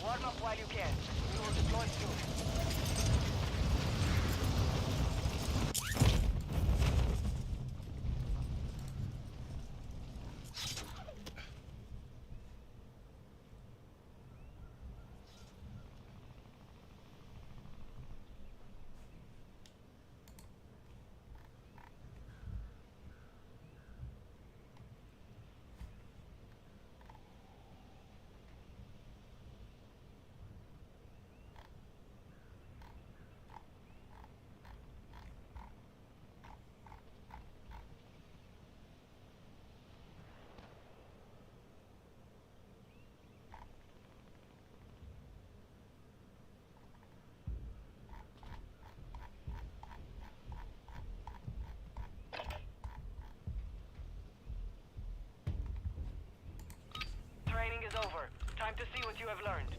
Warm up while you can. We will deploy soon. Training is over. Time to see what you have learned.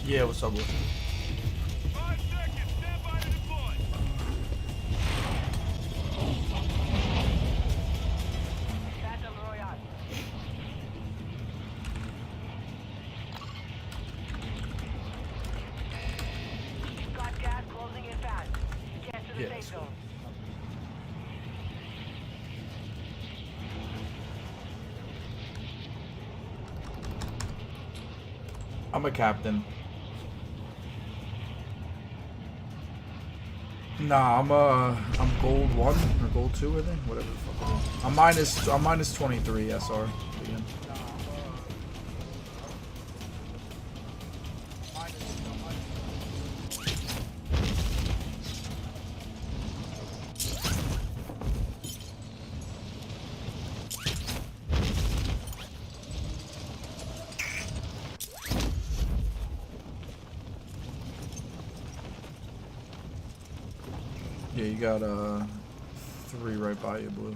Yeah, what's up, boy? 5 seconds, stand by to deploy. Battle Royale. Got gas closing in fast. Get to the Yeah, safe that's zone. I'm a captain. Nah, I'm gold 1 or gold 2, I think. Whatever the fuck it is. I'm minus 23 SR. Again. Yeah, you got 3 right by you, blue.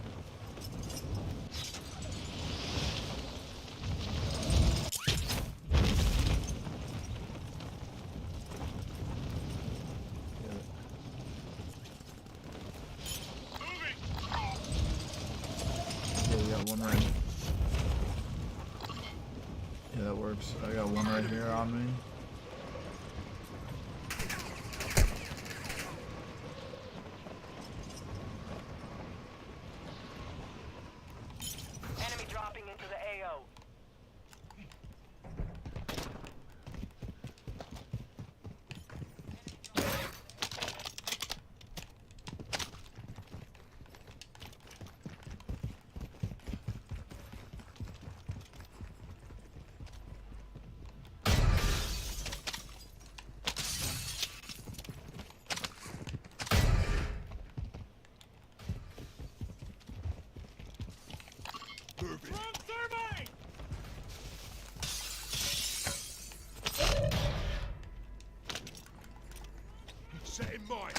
Yeah, you got 1 right. Yeah, that works. I got 1 right here on me. Enemy dropping into the AO. Wrong thermite! Set in mine.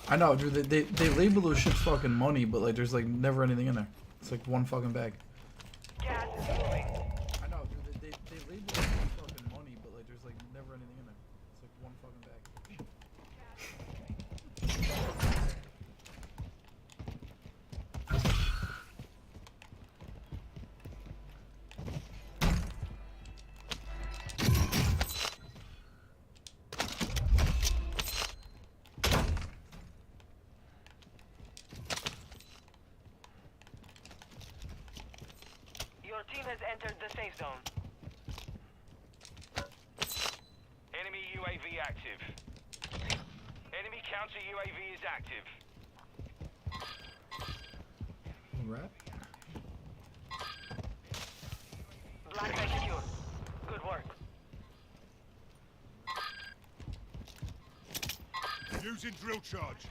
I know, dude. They label those shits fucking money, but like, there's like never anything in there. It's like 1 fucking bag. Gas is moving. I know, dude. They label those shits fucking money, but like, there's like never anything in there. It's like 1 fucking bag. Your team has entered the safe zone. Enemy UAV active. Enemy counter UAV is active. Rat. Black site secure. Good work. Using drill charge.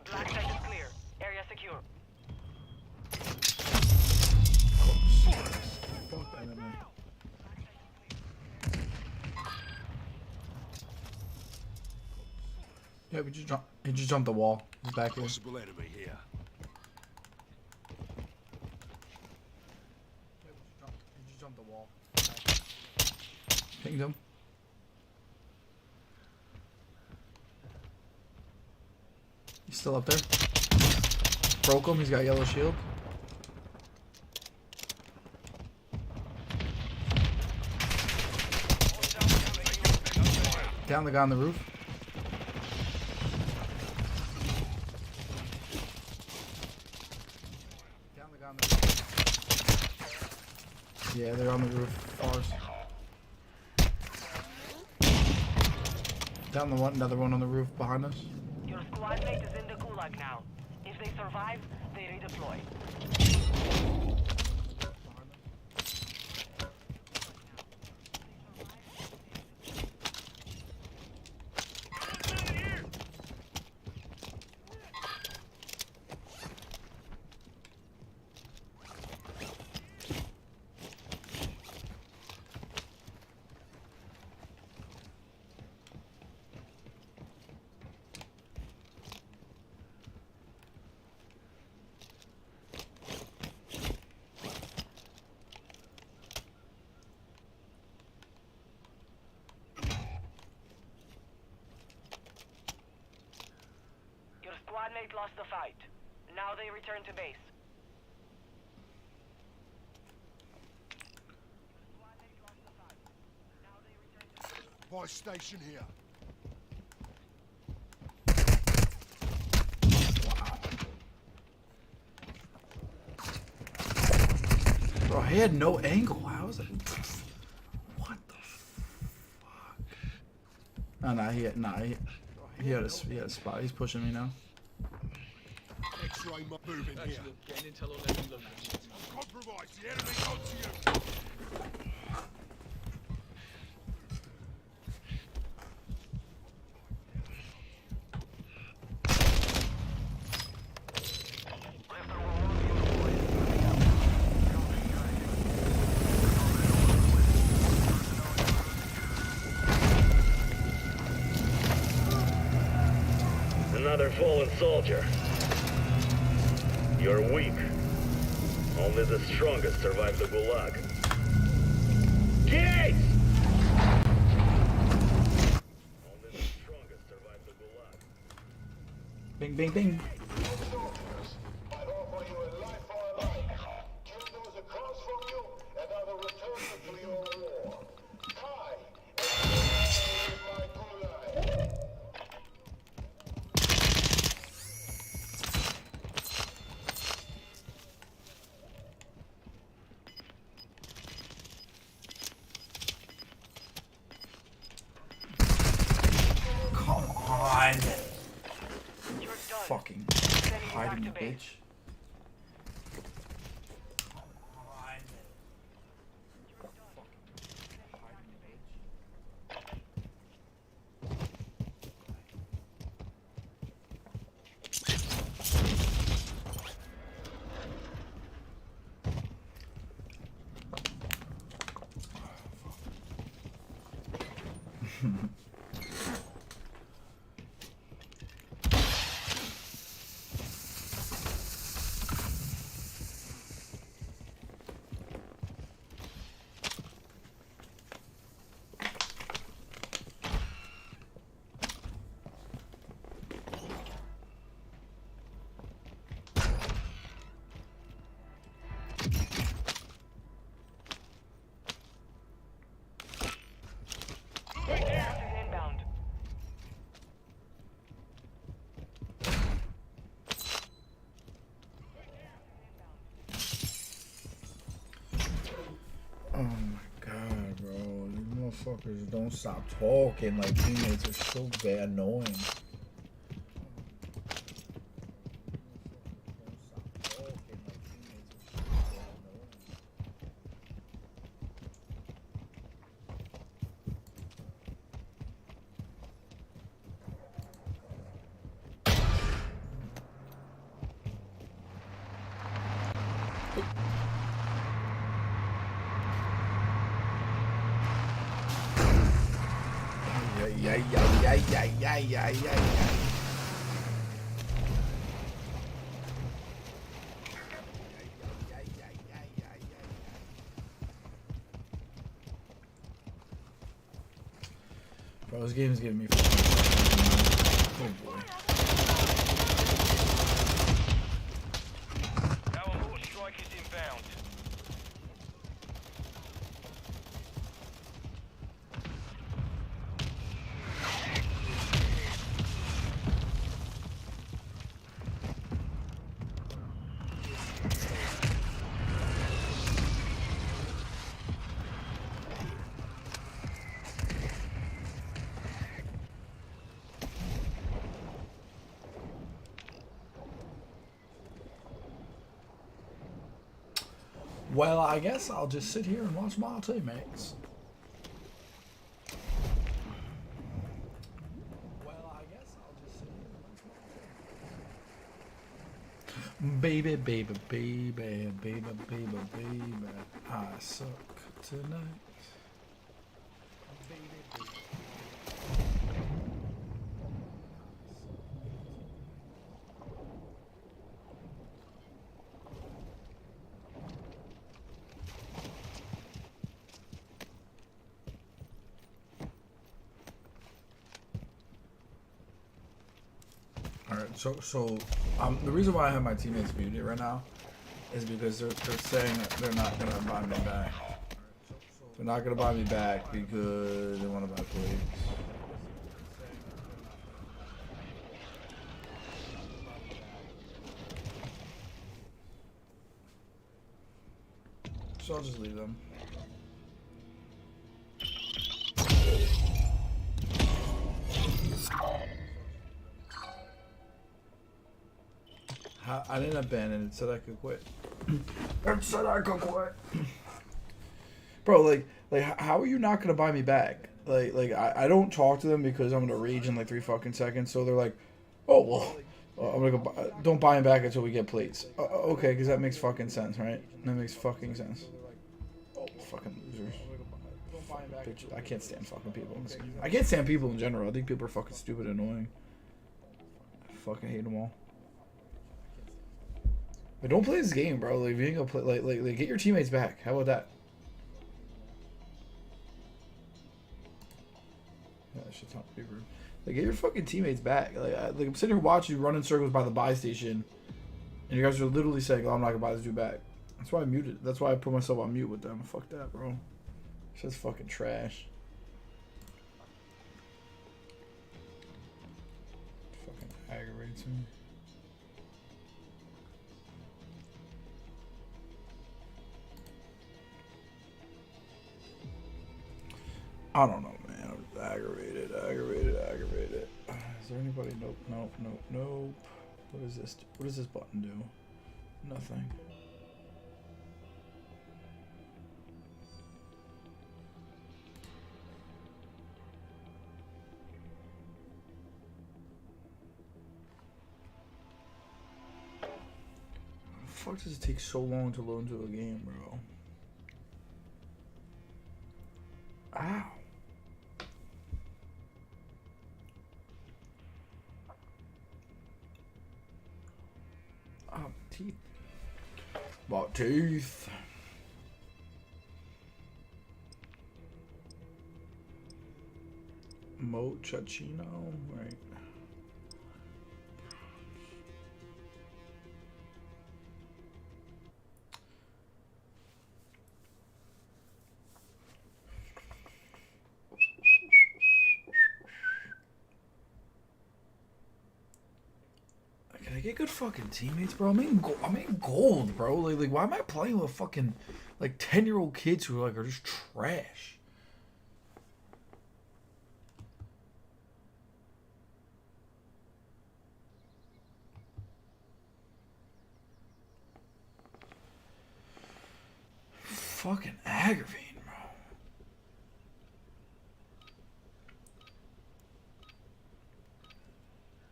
Black site is clear. Area secure. Fuck that enemy. Yeah, we just jump. He just jumped the wall. He's back here. Possible enemy here. He just jumped the wall. Pinged him. He's still up there. Broke him. He's got yellow shield. Down the guy on the roof. Down the guy on the roof. Yeah, they're on the roof. Ours. Down the one, another one on the roof behind us. Your squad mate is in the gulag now. If they survive, they redeploy. Your squad mate lost the fight. Now they return to base. Buy station here. Bro, he had no angle. How was it? What the fuck? He had a spot. He's pushing me now. X-ray moving here. Getting intel on every location. Compromise. The enemy onto you. Another fallen soldier. You're weak. Only the strongest survive the gulag. Gates! Only the strongest survive the gulag. Bing, bing, bing. I offer you a life for a life. Kill those across from you, and I will return you to your war. Kai, and my gulag. Come on. You're done. Fucking Sending you back hiding, to base. bitch. Gas is inbound. Oh my god, bro. These motherfuckers don't stop talking. Like, teammates are so bad annoying. Don't stop talking. Bro, this game's giving me fucking. Oh boy. Our mortar strike is inbound. Well, I guess I'll just sit here and watch my teammates. Baby, baby, baby, baby, baby, baby, I suck tonight. Alright, so the reason why I have my teammates muted right now is because they're saying that they're not gonna buy me back. They're not gonna buy me back because they want to buy plates. So I'll just leave them. I didn't abandon it, said I could quit. It said I could quit. Bro, like, how are you not gonna buy me back? Like, I don't talk to them because I'm gonna rage in like 3 fucking seconds. So they're like, oh well, I'm gonna go. Don't buy him back until we get plates. Okay, because that makes fucking sense, right? That makes fucking sense. Oh, fucking losers. Bitches. I can't stand fucking people in this game. I can't stand people in general. I think people are fucking stupid and annoying. I fucking hate them all. But don't play this game, bro. Like, if you ain't gonna play, like, get your teammates back. How about that? Yeah, that shit's not paper. Like, get your fucking teammates back. Like, I'm sitting here watching you run in circles by the buy station, and you guys are literally saying, "Oh, I'm not gonna buy this dude back." That's why I muted. That's why I put myself on mute with them. Fuck that, bro. Shit's fucking trash. Fucking aggravates me. I don't know, man. I'm just aggravated. Is there anybody? Nope. What is this? What does this button do? Nothing. How the fuck does it take so long to load into a game, bro? Ow. Oh, teeth. Bought teeth. Mochaccino, right. Can I get good fucking teammates, bro? I'm in gold, bro. Like, why am I playing with fucking, like, 10-year-old kids who, like, are just trash? Fucking aggravating, bro.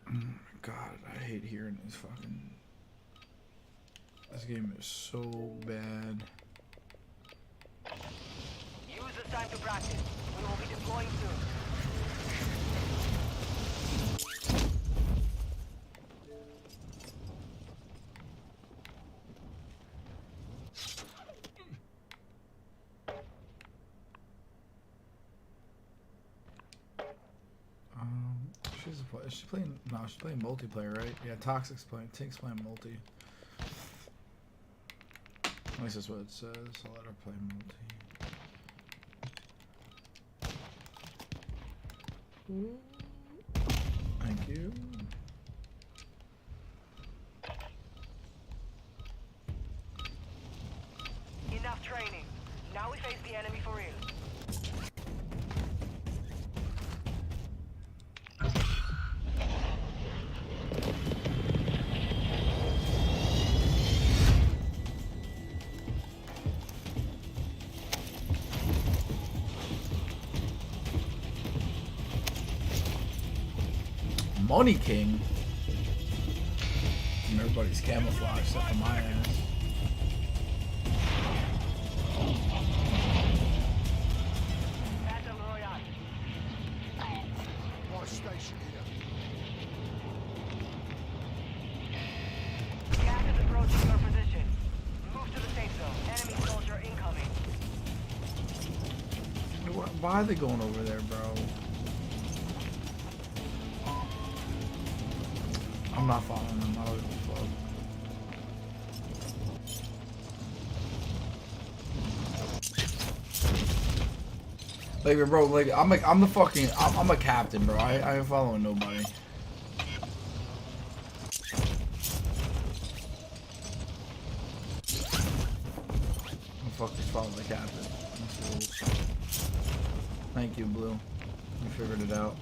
Oh my god, I hate hearing this fucking... This game is so bad. Use this time to practice. We will be deploying soon. she's playing. No, she's playing multiplayer, right? Yeah, Toxic's playing. Tink's playing multi. At least that's what it says. I'll let her play multi. Thank you. Enough training. Now we face the enemy for real. Money King. And everybody's camouflaged except for my ass. Battle Royale. My station here. Gas is approaching your position. Move to the safe zone. Enemy soldier incoming. Why are they going over there, bro? I'm not following them. I don't give a fuck. Like, bro, like I'm the fucking I'm a captain, bro. I ain't following nobody. I'm fucking following the captain. That's the rules. Thank you, Blue. You figured it out.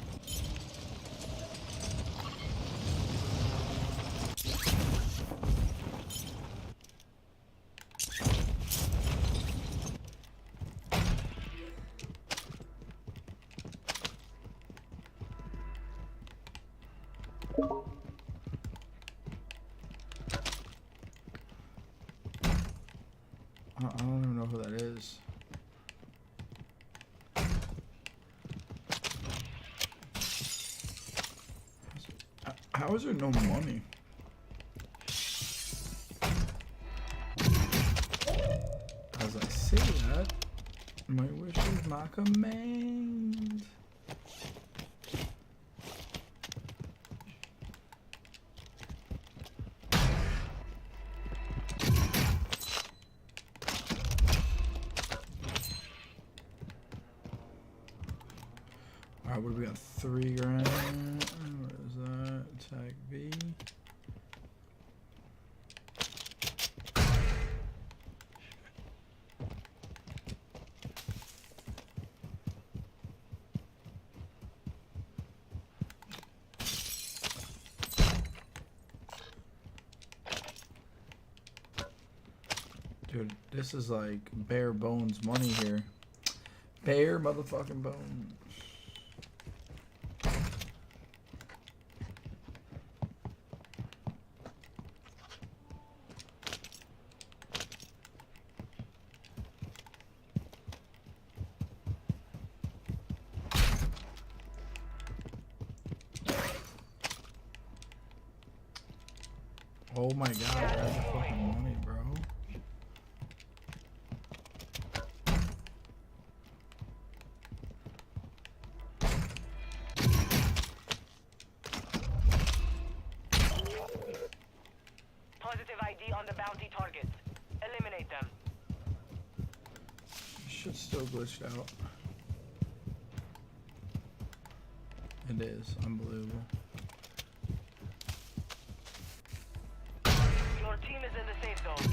I don't even know who that is. How is there no money? As I say that, my wish is my command. Alright, what do we got? 3 grand. Where is that? Tag B. Dude, this is like bare bones money here. Bare motherfucking bones. Oh my god, that's the fucking money, bro. Positive ID on the bounty targets. Eliminate them. Shit's still glitched out. It is unbelievable. Your team is in the safe zone.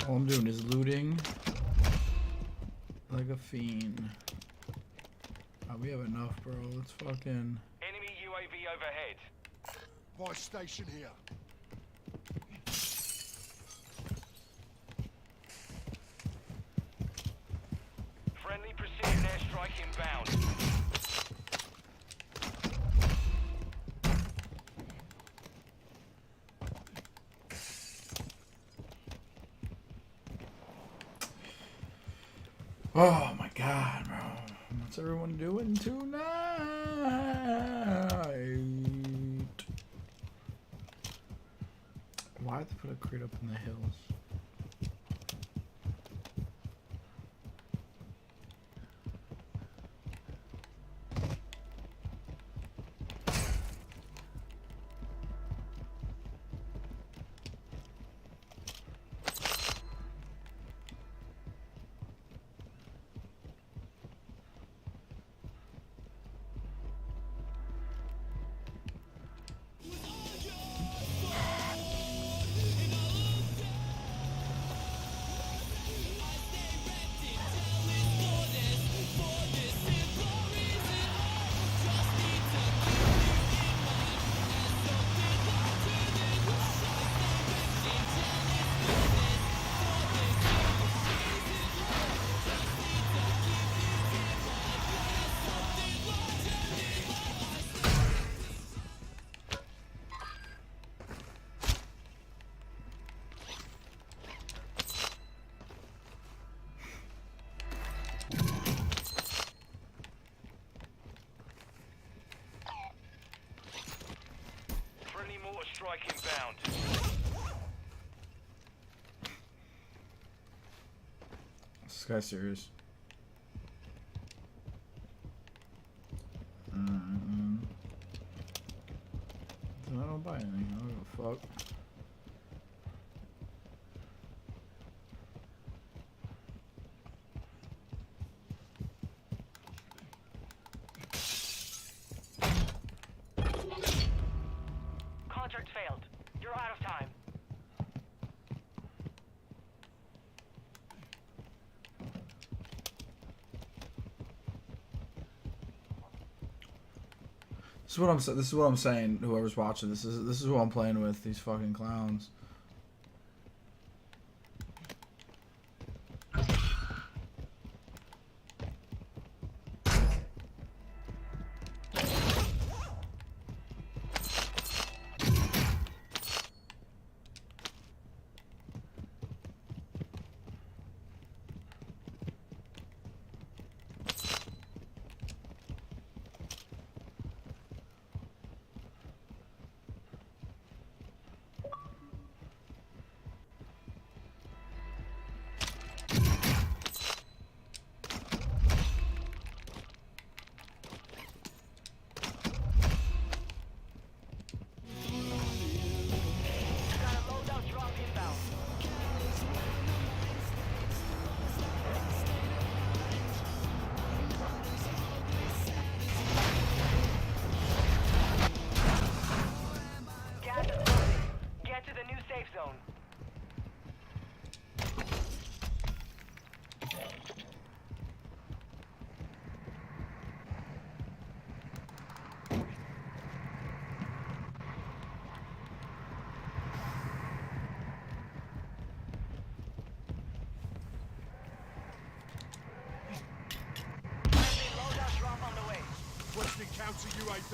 All I'm doing is looting like a fiend. Oh, we have enough, bro. Let's fucking... Enemy UAV overhead. My station here. Friendly precision airstrike inbound. Oh my god, bro. What's everyone doing tonight? Why did they put a crate up in the hills? Friendly mortar strike inbound. This guy's serious. I don't buy anything. I don't give a fuck. Contract failed. You're out of time. This is what I'm saying. Whoever's watching, this is who I'm playing with. These fucking clowns. Got a loadout drop inbound. Gas is closing. Get to the new safe zone. Friendly loadout drop on the way. Requesting counter UAV.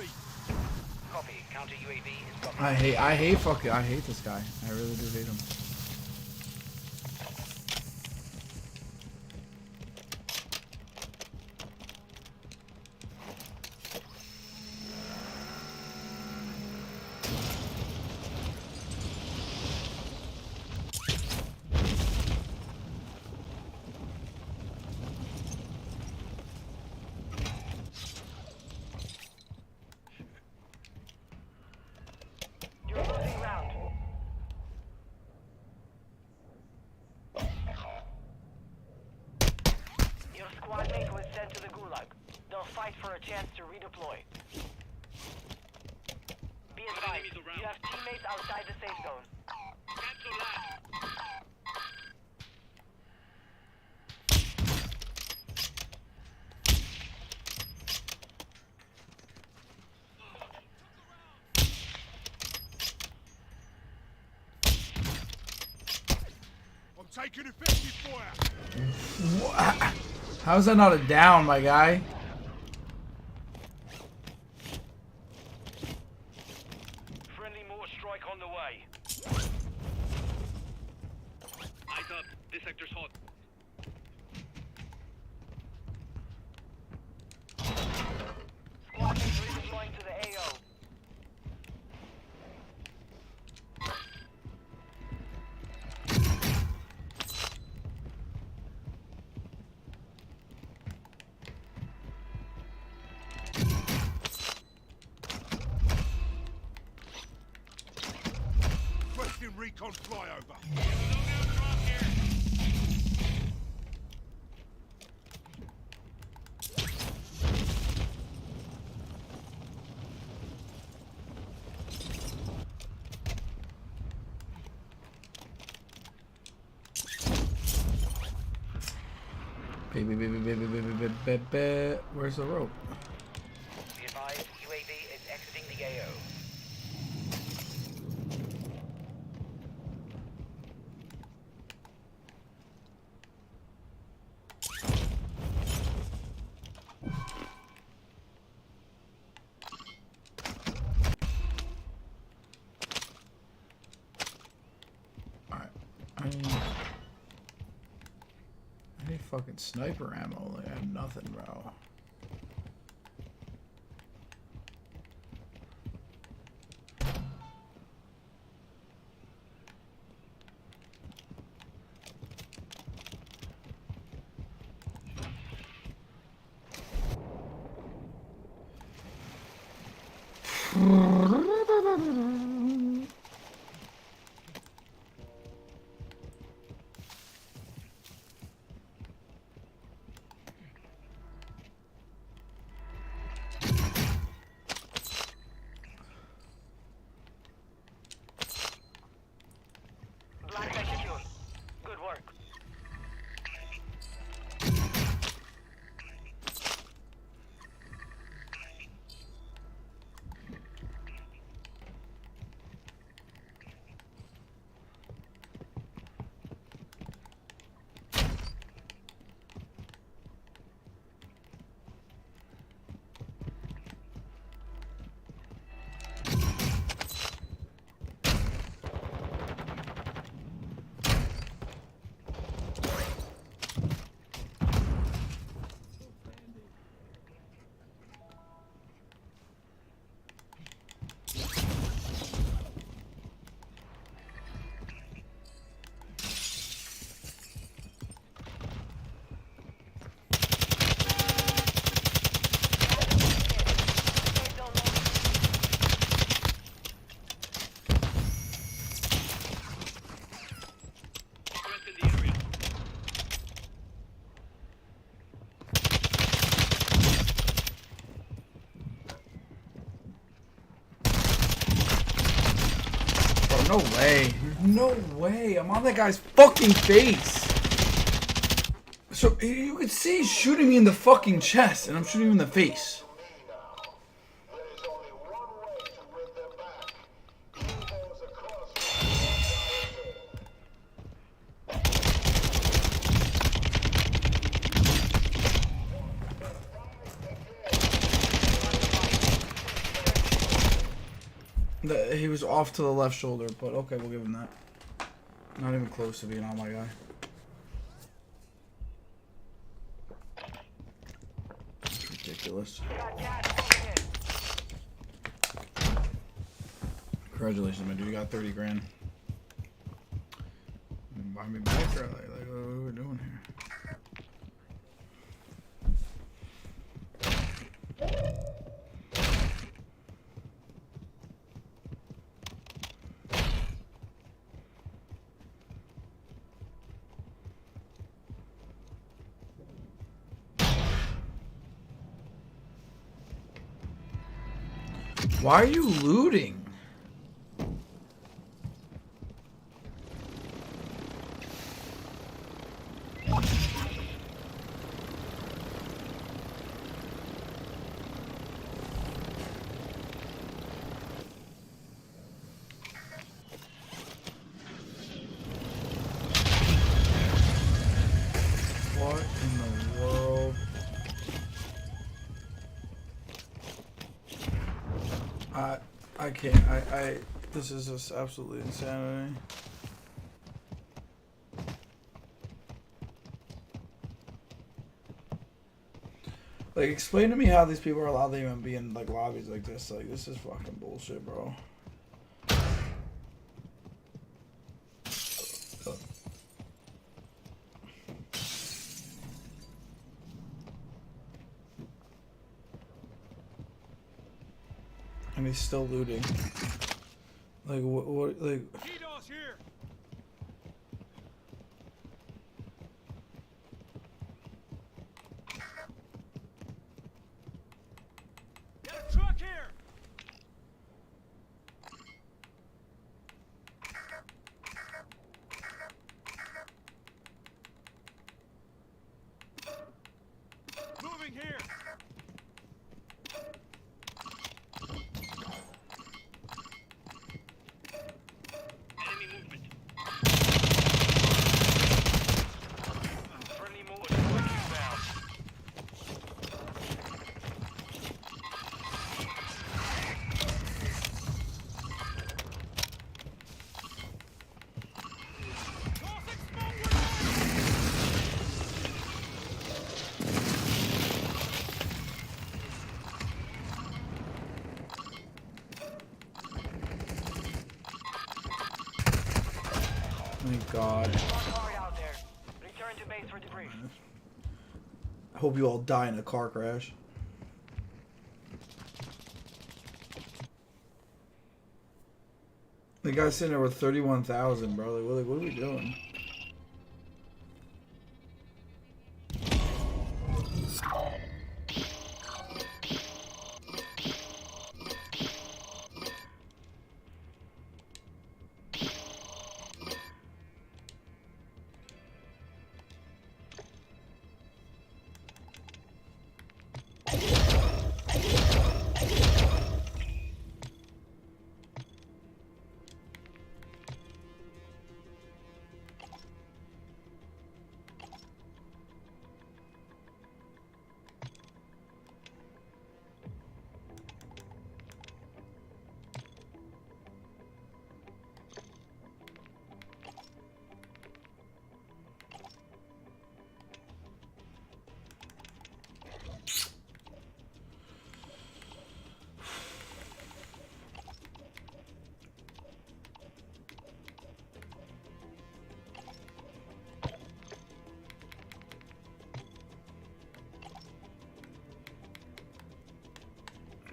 Copy. Counter UAV is dropping. I hate this guy. I really do hate him. You're losing round. Your squad mate was sent to the Gulag. They'll fight for a chance to redeploy. Be advised, you have teammates outside the safe zone. Cancel that. I'm taking effective fire. What? How is that not a down, my guy? Friendly mortar strike on the way. Eyes up. This sector's hot. Squad mates redeploying to the AO. fucking recon flyover. Baby. Where's the rope? Be advised, UAV is exiting the AO. Alright. I need fucking sniper ammo. Like, I have nothing, bro. Black secure. Good work. No way. No way. I'm on that guy's fucking face. So you can see he's shooting me in the fucking chest, and I'm shooting him in the face. There is only one way to win them back. Kill those across from you. He was off to the left shoulder, but okay, we'll give him that. Not even close to being on my guy. Ridiculous. Got gas moving in. Congratulations, my dude. You got 30 grand. Buy me back, or like what are we doing here? Why are you looting? What in the world? I can't. This is just absolutely insanity. Like, explain to me how these people are allowed to even be in like lobbies like this. Like, this is fucking bullshit, bro. And he's still looting. Like, what like... Keep our Outlaws here! Got a truck here! Moving here! Enemy movement. Friendly mortar working well. Tossing smoke grenade! Thank God. Target out there. Return to base for debrief. I hope you all die in a car crash. The guy's sitting there with 31,000, bro. Like, what are we doing?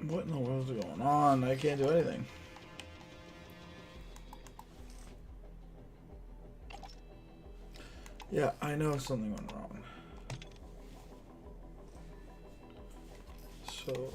What in the world is going on? I can't do anything. Yeah, I know something went wrong. So...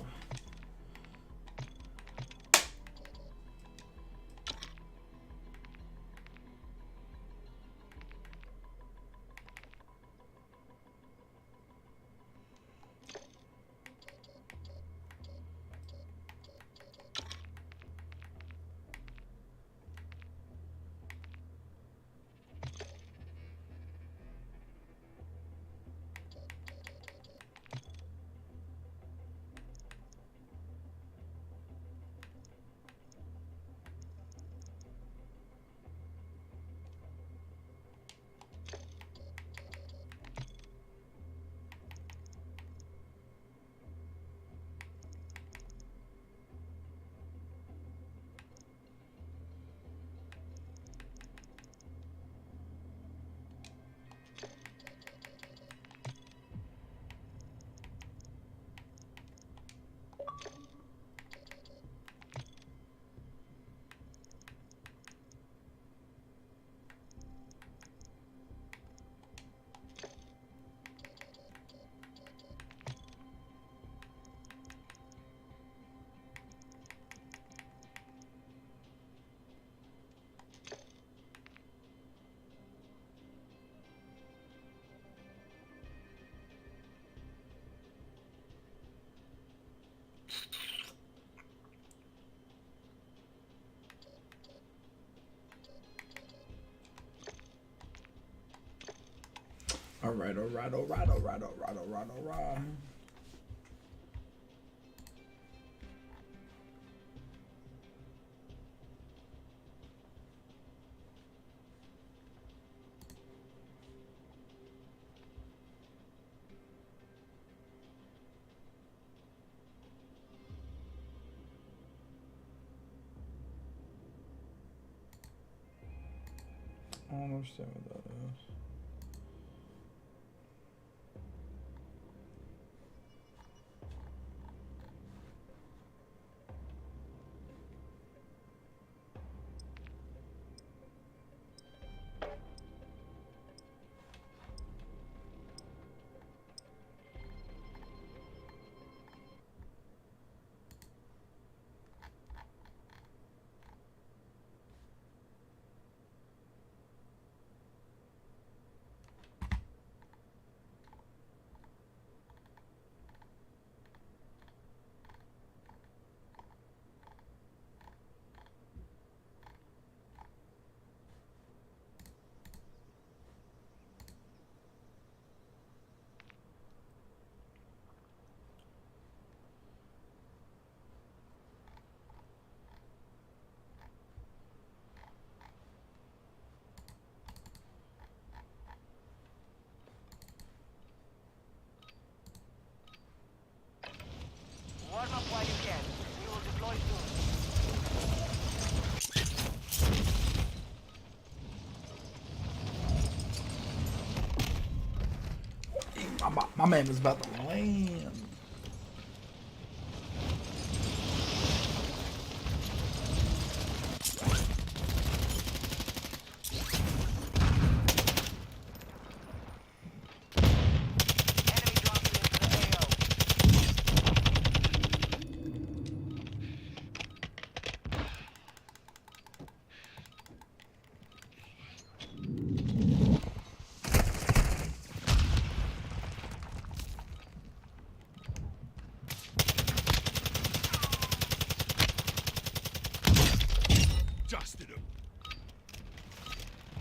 Alright. I don't understand what that is. My man was about to land. Enemy dropping into the AO. Dusted him.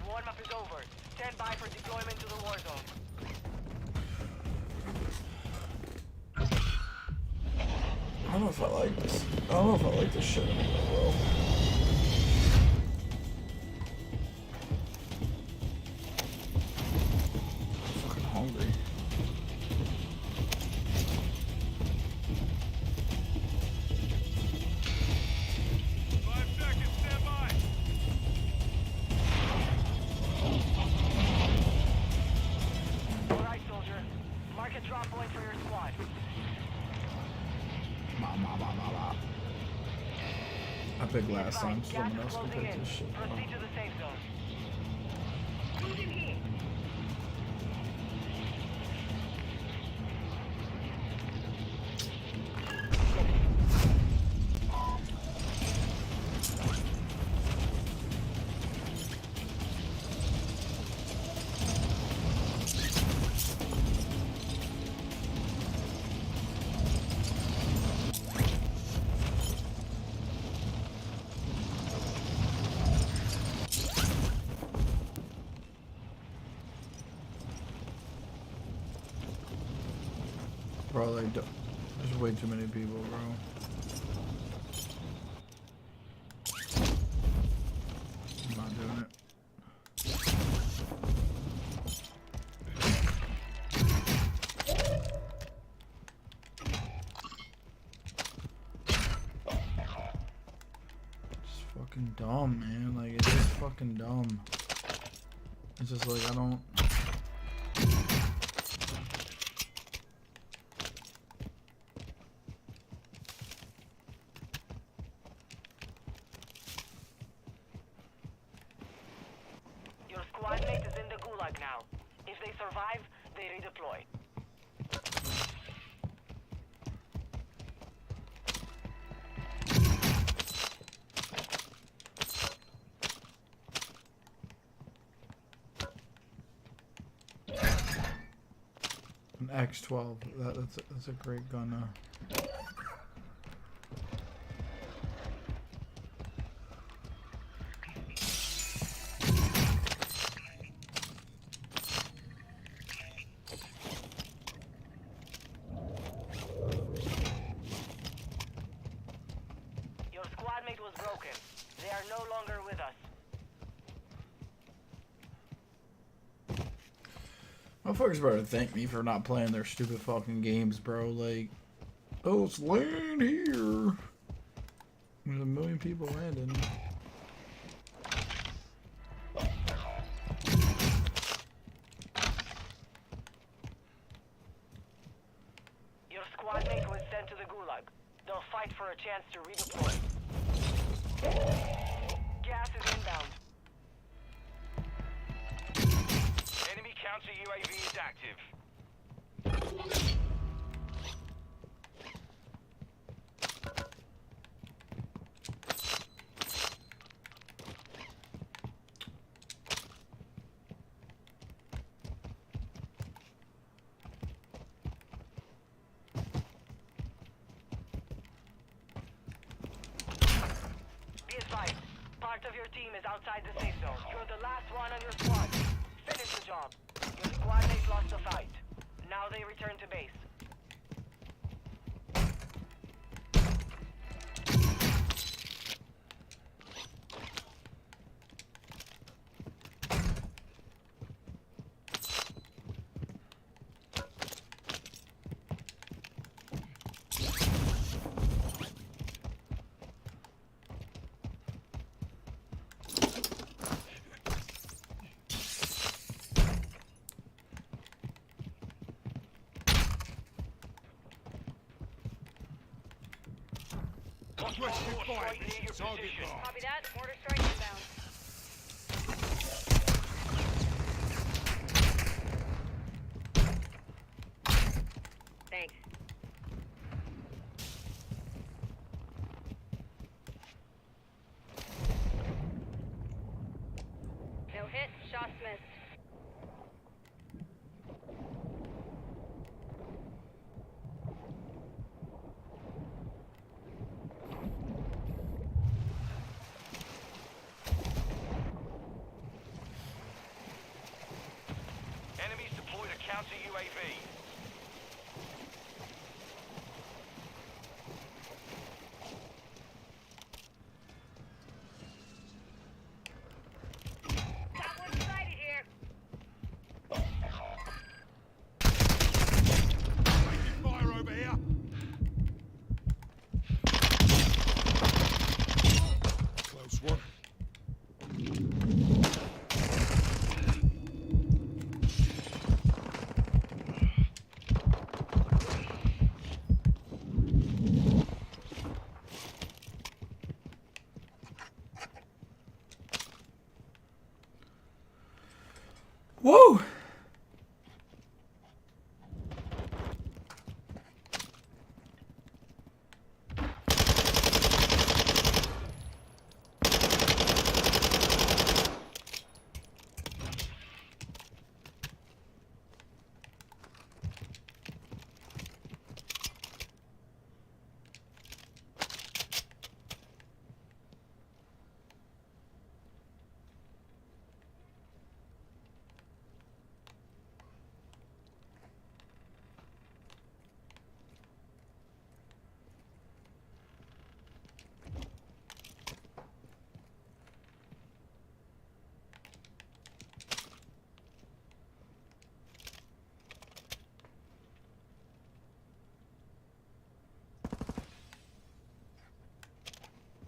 Warm-up is over. Stand by for deployment to the war zone. I don't know if I like this. I don't know if I like this shit anymore, bro. I'm fucking hungry. Five seconds, stand by. All right, soldier. Mark a drop point for your squad. I picked last time, Gas someone is else can closing pick in. this shit. Proceed to the safe zone. Moving here. Bro, like, there's way too many people, bro. I'm not doing it. It's fucking dumb, man. Like, it's just fucking dumb. It's just like, I don't... Your squad mate is in the gulag now. If they survive, they redeploy. An X12. That's a great gun. Your squad mate was broken. They are no longer with us. Motherfuckers better thank me for not playing their stupid fucking games, bro. Like, oh, let's land here. There's a million people landing. Your squad mate was sent to the gulag. They'll fight for a chance to redeploy. Gas is inbound. Enemy counter UAV is active. Be advised, part of your team is outside the safe zone. You're the last one on your squad. Finish the job. Your squad mate lost the fight. Now they return to base. Requesting Mortar fire strike near mission. your Target position. marked. Copy that. Mortar strike inbound. Thanks. No hit. Shots missed. Enemies deployed a counter UAV. Got one sighted here. Taking fire over here. Close one. Whoa!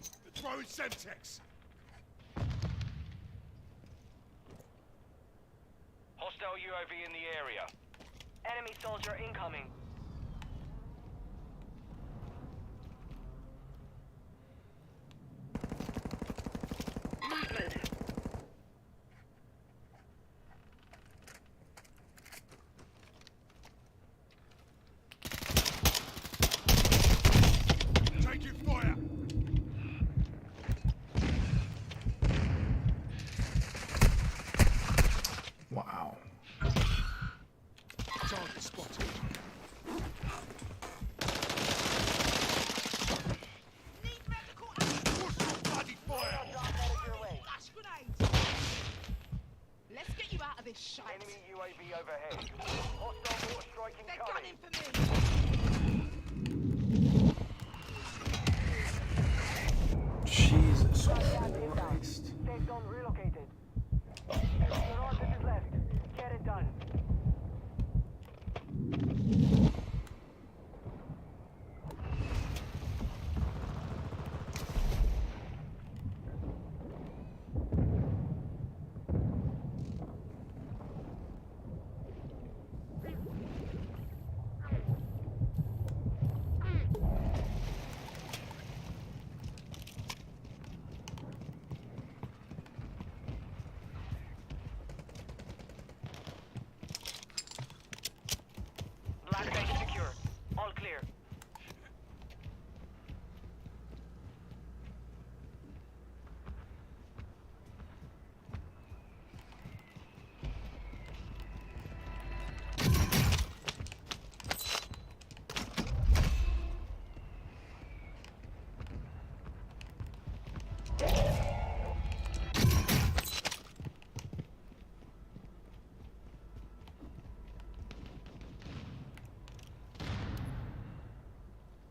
They're throwing Semtex. Hostile UAV in the area. Enemy soldier incoming. Taking fire. Wow. Target spotted. What's your bloody fire? Flash grenade. Let's get you out of this shite. Enemy UAV overhead. Hostile mortar strike They're incoming. gunning for me. Jesus Gas inbound. Christ. Safe zone relocated. Your office is left. Get it done. Black base secure. All clear.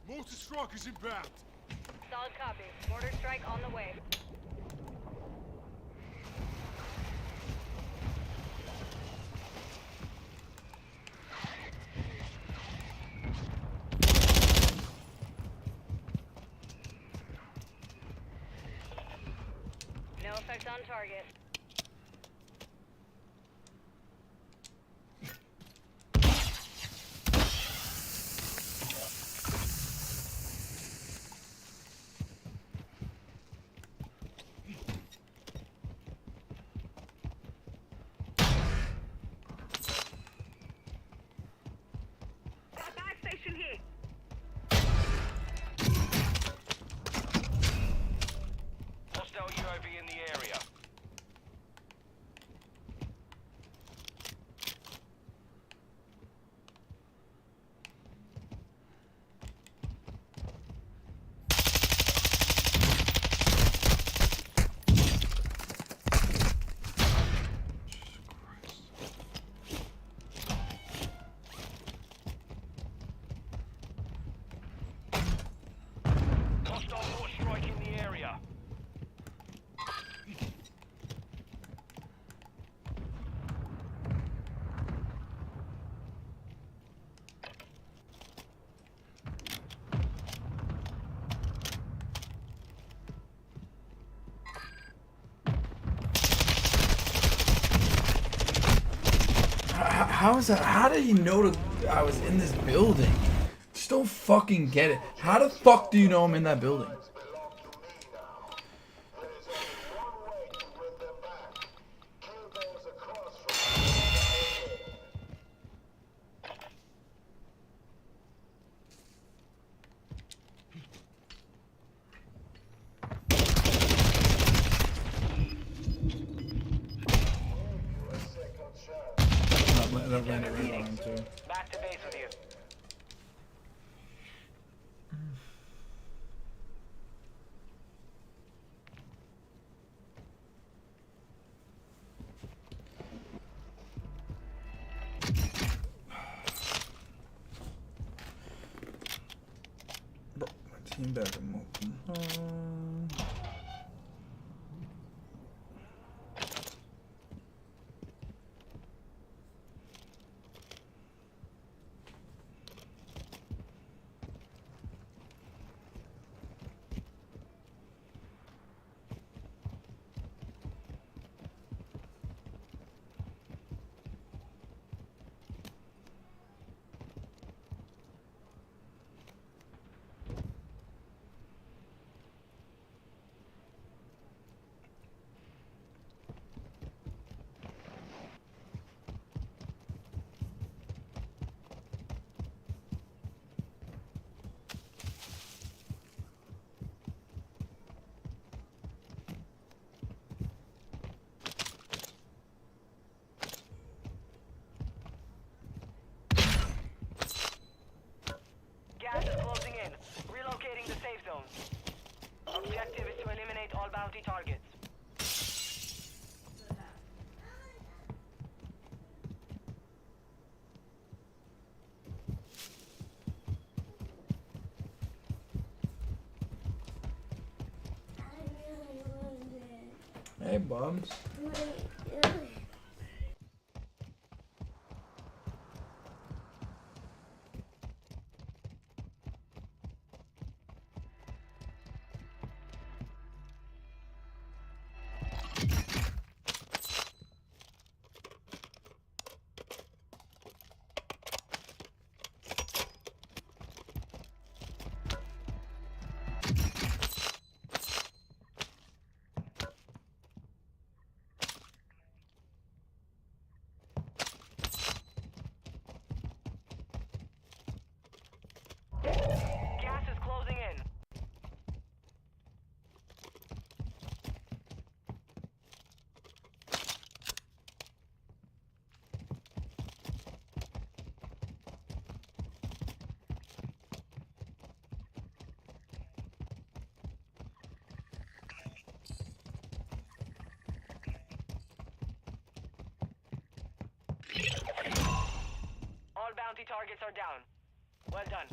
Mortar strikers inbound. Solid copy. Mortar strike on the way. No effect on target. how is that? How did he know I was in this building? Just don't fucking get it. How the fuck do you know I'm in that building? Belong to me now. There's only one way to win them back. Kill those across from you. A second chance. That landed right on him too. Back to base with you. Bro, my team back in Molten. Gas is closing in. Relocating the safe zone. Objective is to eliminate all bounty targets. Hey, bums. Gas is closing in. All bounty targets are down. Well done.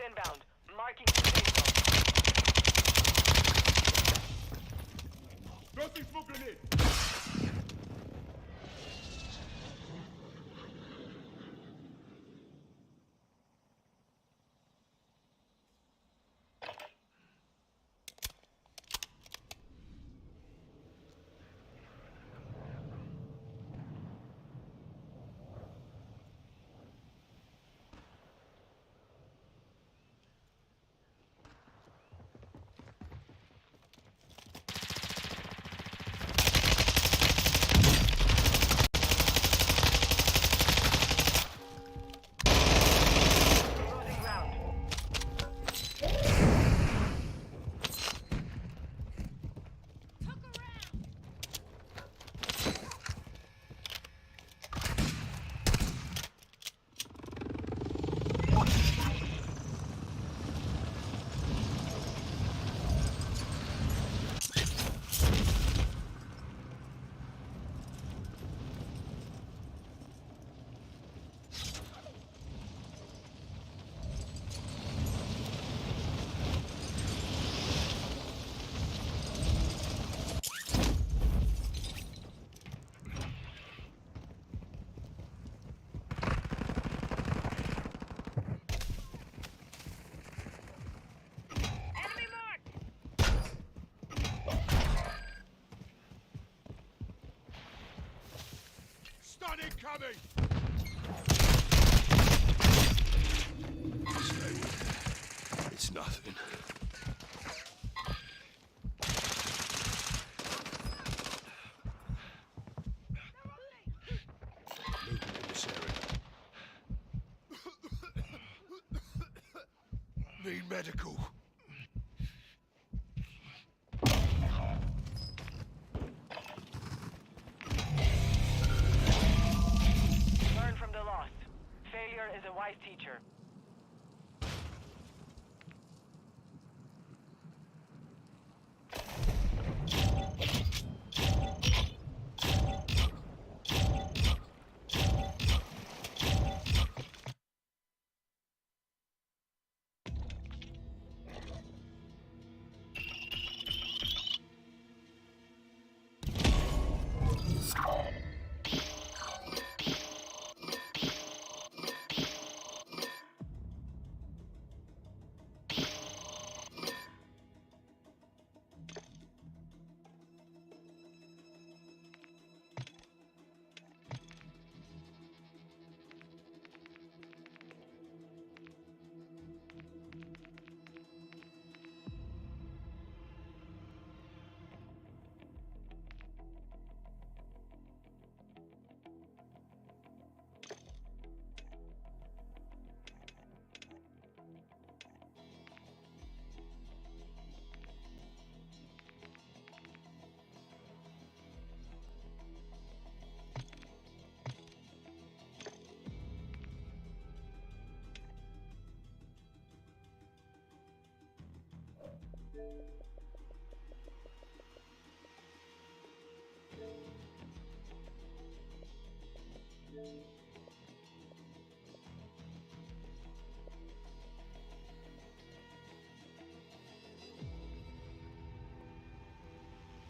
inbound. Marking the safe zone. Throwing smoke grenade. Losing ground. Tuck around. Enemy marked. Stun incoming. It's nothing. Moving in this area. Need medical. Learn from the loss. Failure is a wise teacher.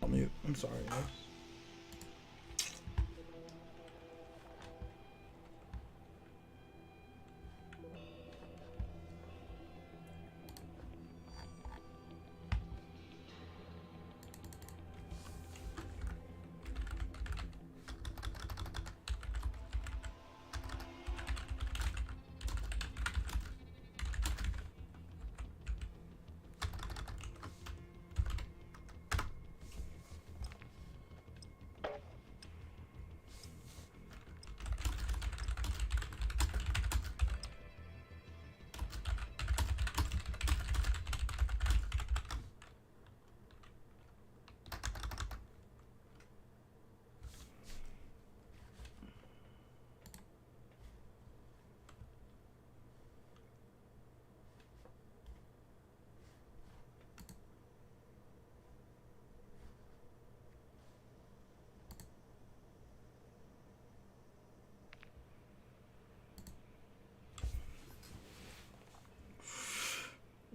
I'll mute. I'm sorry, guys.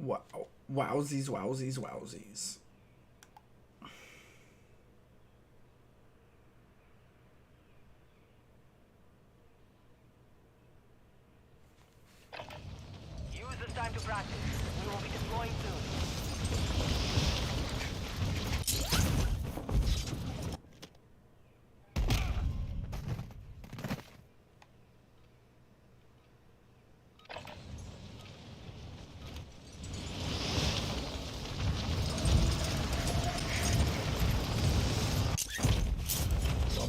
Wow. Wowsies, wowsies, wowsies. Use this time to practice. We will be deploying soon.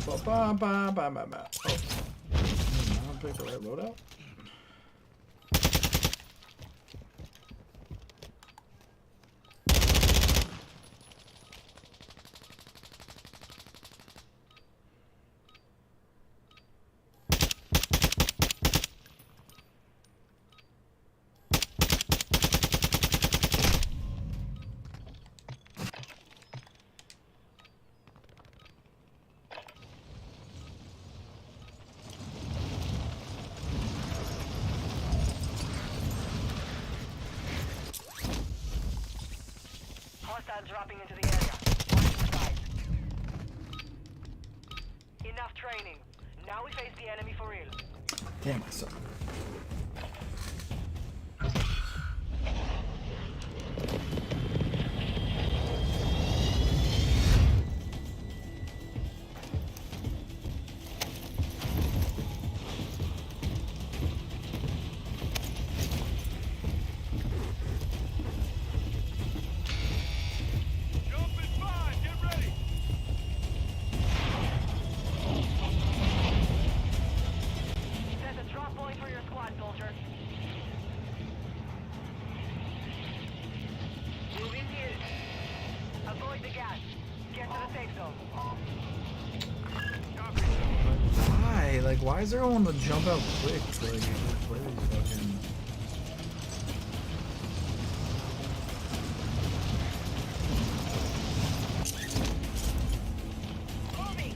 Ba-ba-ba-ba-ba-ba. Oh. I picked the right loadout. Hostiles dropping into the area. Watch your sides. Enough training. Now we face the enemy for real. Damn, I suck. Jump in 5. Get ready. Set a drop point for your squad, soldier. Move in here. Avoid the gas. Get to the safe zone. Why? Like, why is everyone to jump out quick? Like, play these fucking. Moving.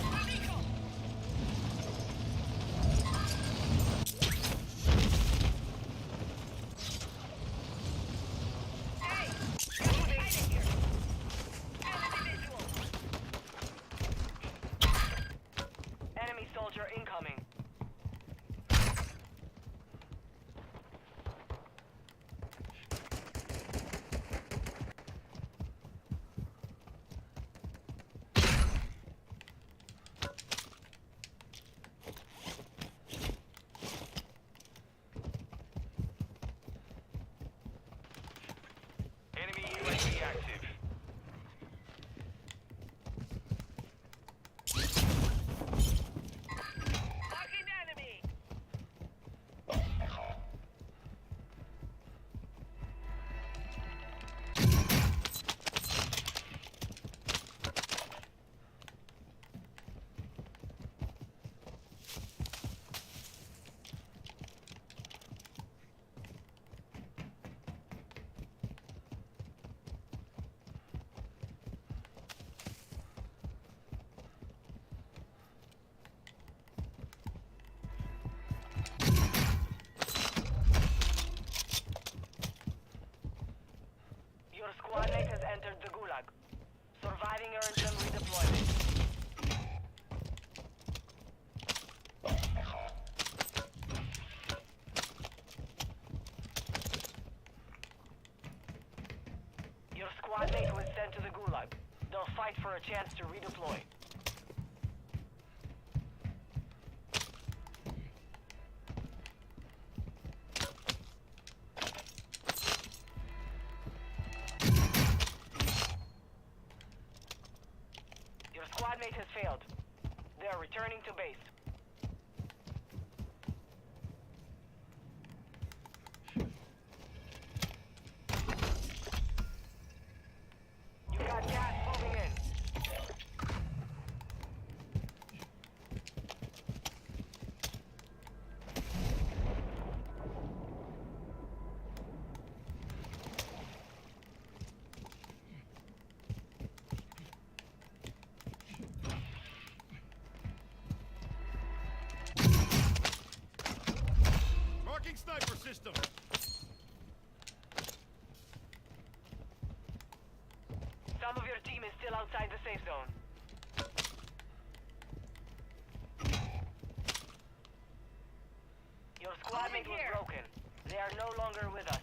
Amigo. Hey, get out of here. Enemy visual. Enemy soldier incoming. Enemy UAV active. Fucking enemy. Your squad mate has entered the gulag. Surviving earns them redeployment. Your squad mate was sent to the gulag. They'll fight for a chance to redeploy. Your squad mate has failed. They are returning to base. You got gas moving in. Marking sniper system. Some of your team is still outside the safe zone. Your squad mate was broken. They are no longer with us.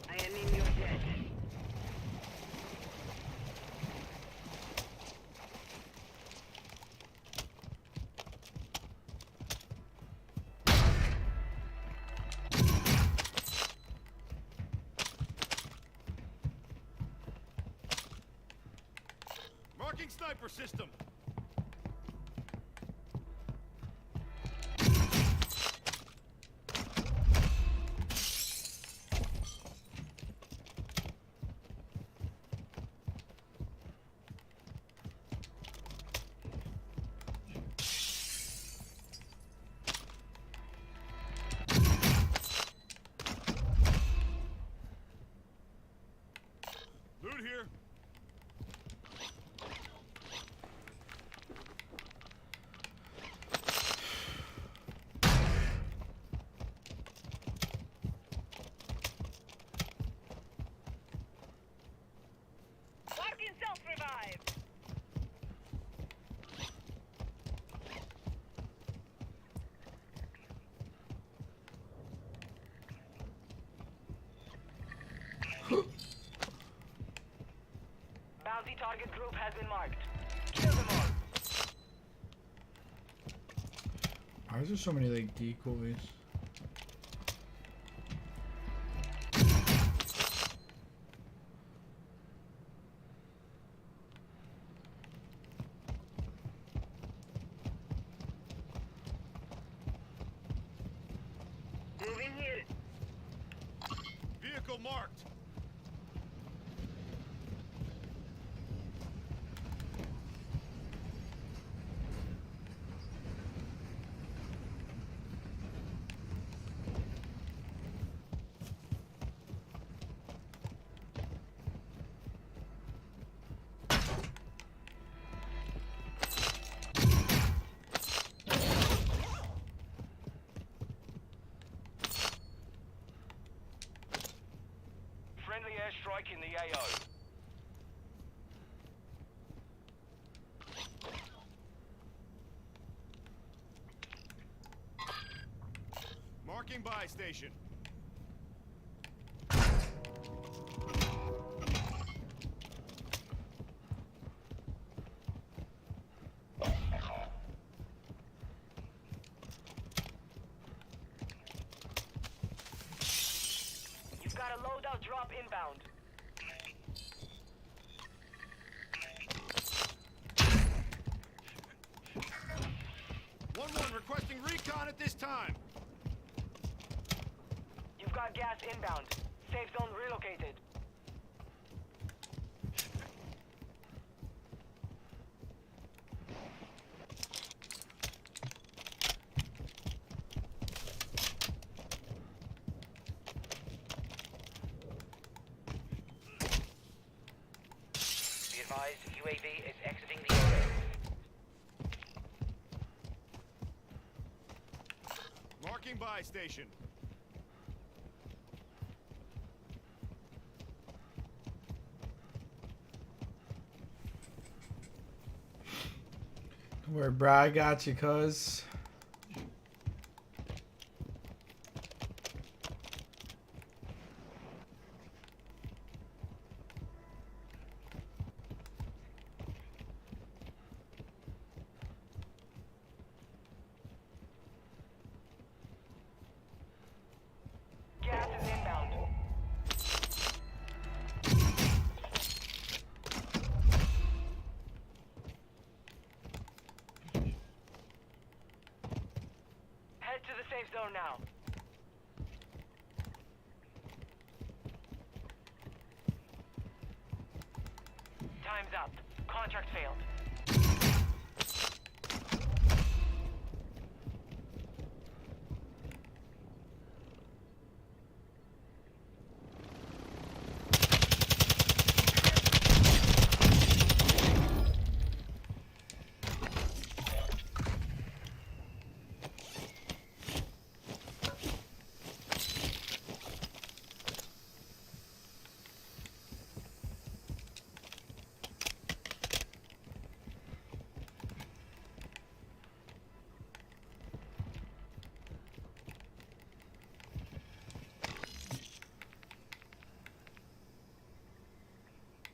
I am in your debt. Marking sniper system. Loot here. Marking self-revive. Bounty target group has been marked. Kill them all. Why is there so many like decoys? Moving here. Vehicle marked. Friendly airstrike in the AO. Marking buy station. You've got a loadout drop inbound. One requesting recon at this time. You've got gas inbound. Safe zone relocated. Be advised, UAV is exiting the area. Marking buy station. Don't worry, bro. I got you, cuz. Gas Get to the safe zone now. Time's up. Contract failed.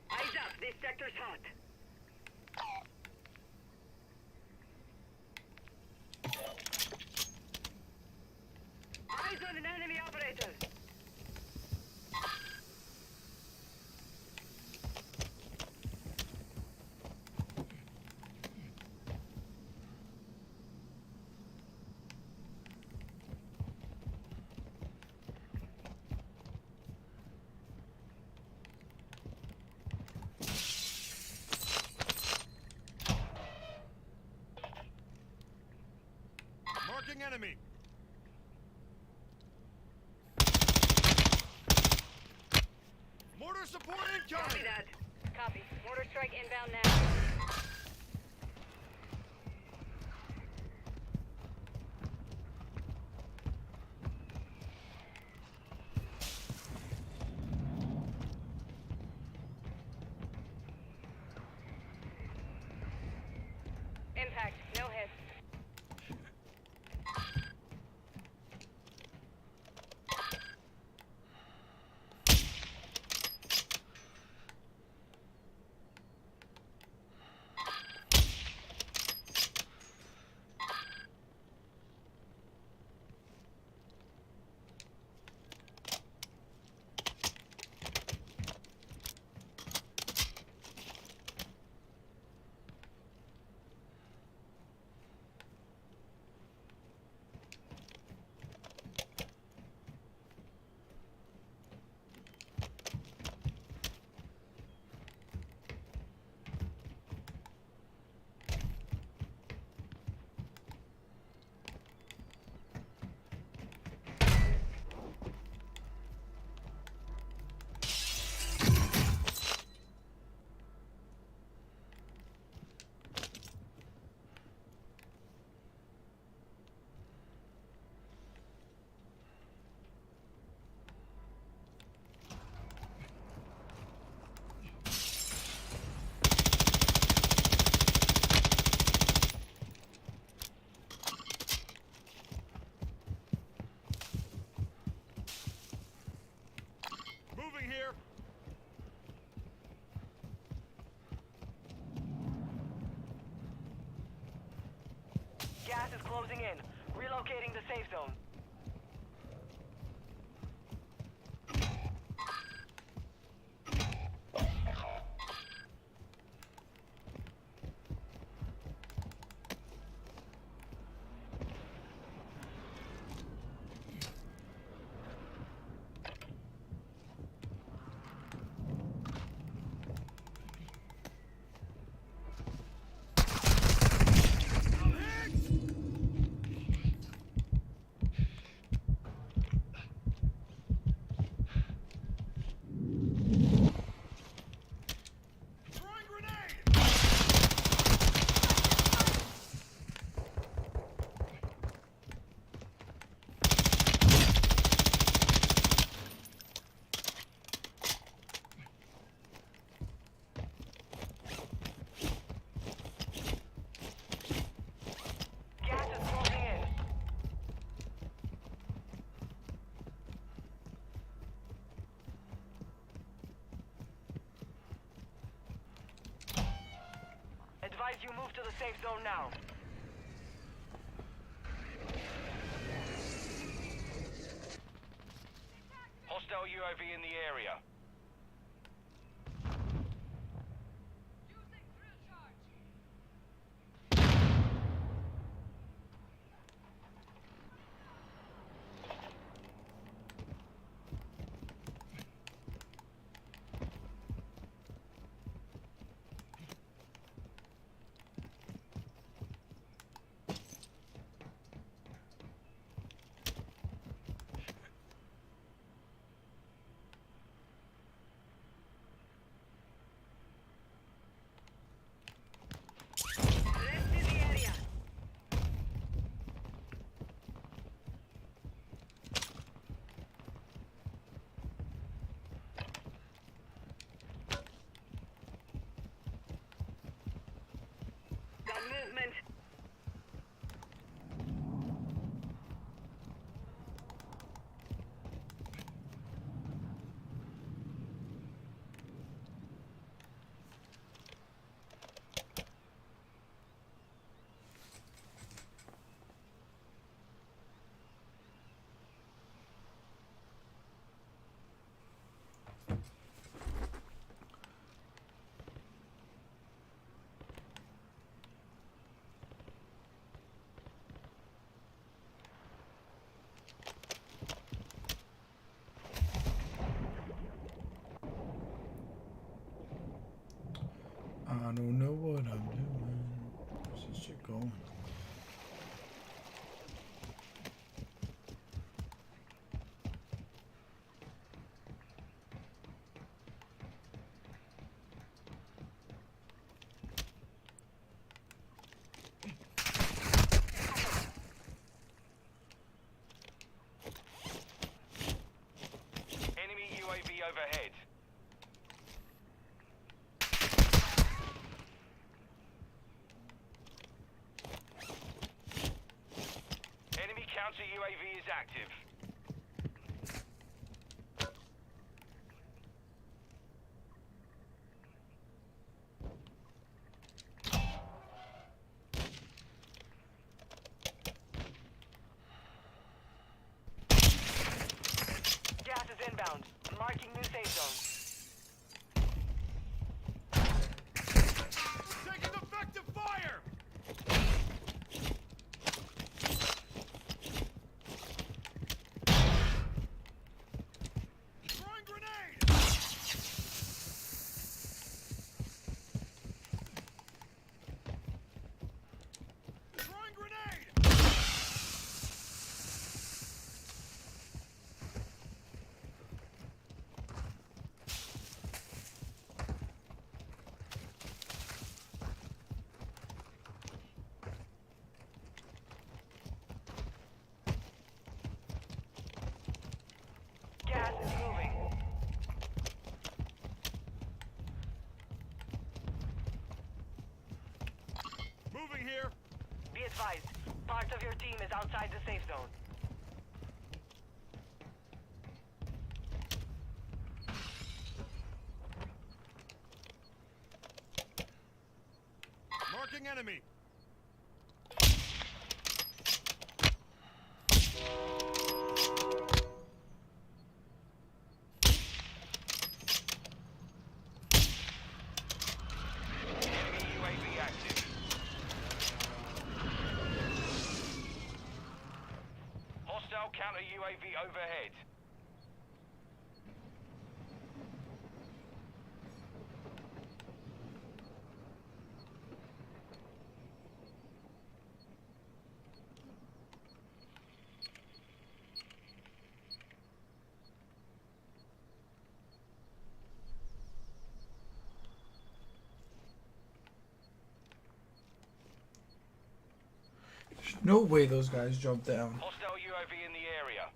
Eyes up. This sector's hot. Eyes on an enemy operator. Marking enemy. Mortar support incoming. Copy that. Copy. Mortar strike inbound now. Impact. No hits. Moving here. Gas is closing in. Relocating the safe zone. Throwing grenade. Gas is closing in. Advise you move to the safe zone now. Hostile UAV in the area. Using drill charge. counter UAV is active. Gas is inbound. Marking new safe zone. Taking effective fire! Throwing grenade! Throwing grenade! Gas is moving. Moving here! Be advised, part of your team is outside the safe zone. Marking enemy! Enemy UAV active. Hostile counter UAV overhead. There's no way those guys jumped down. Hostile UAV in the area.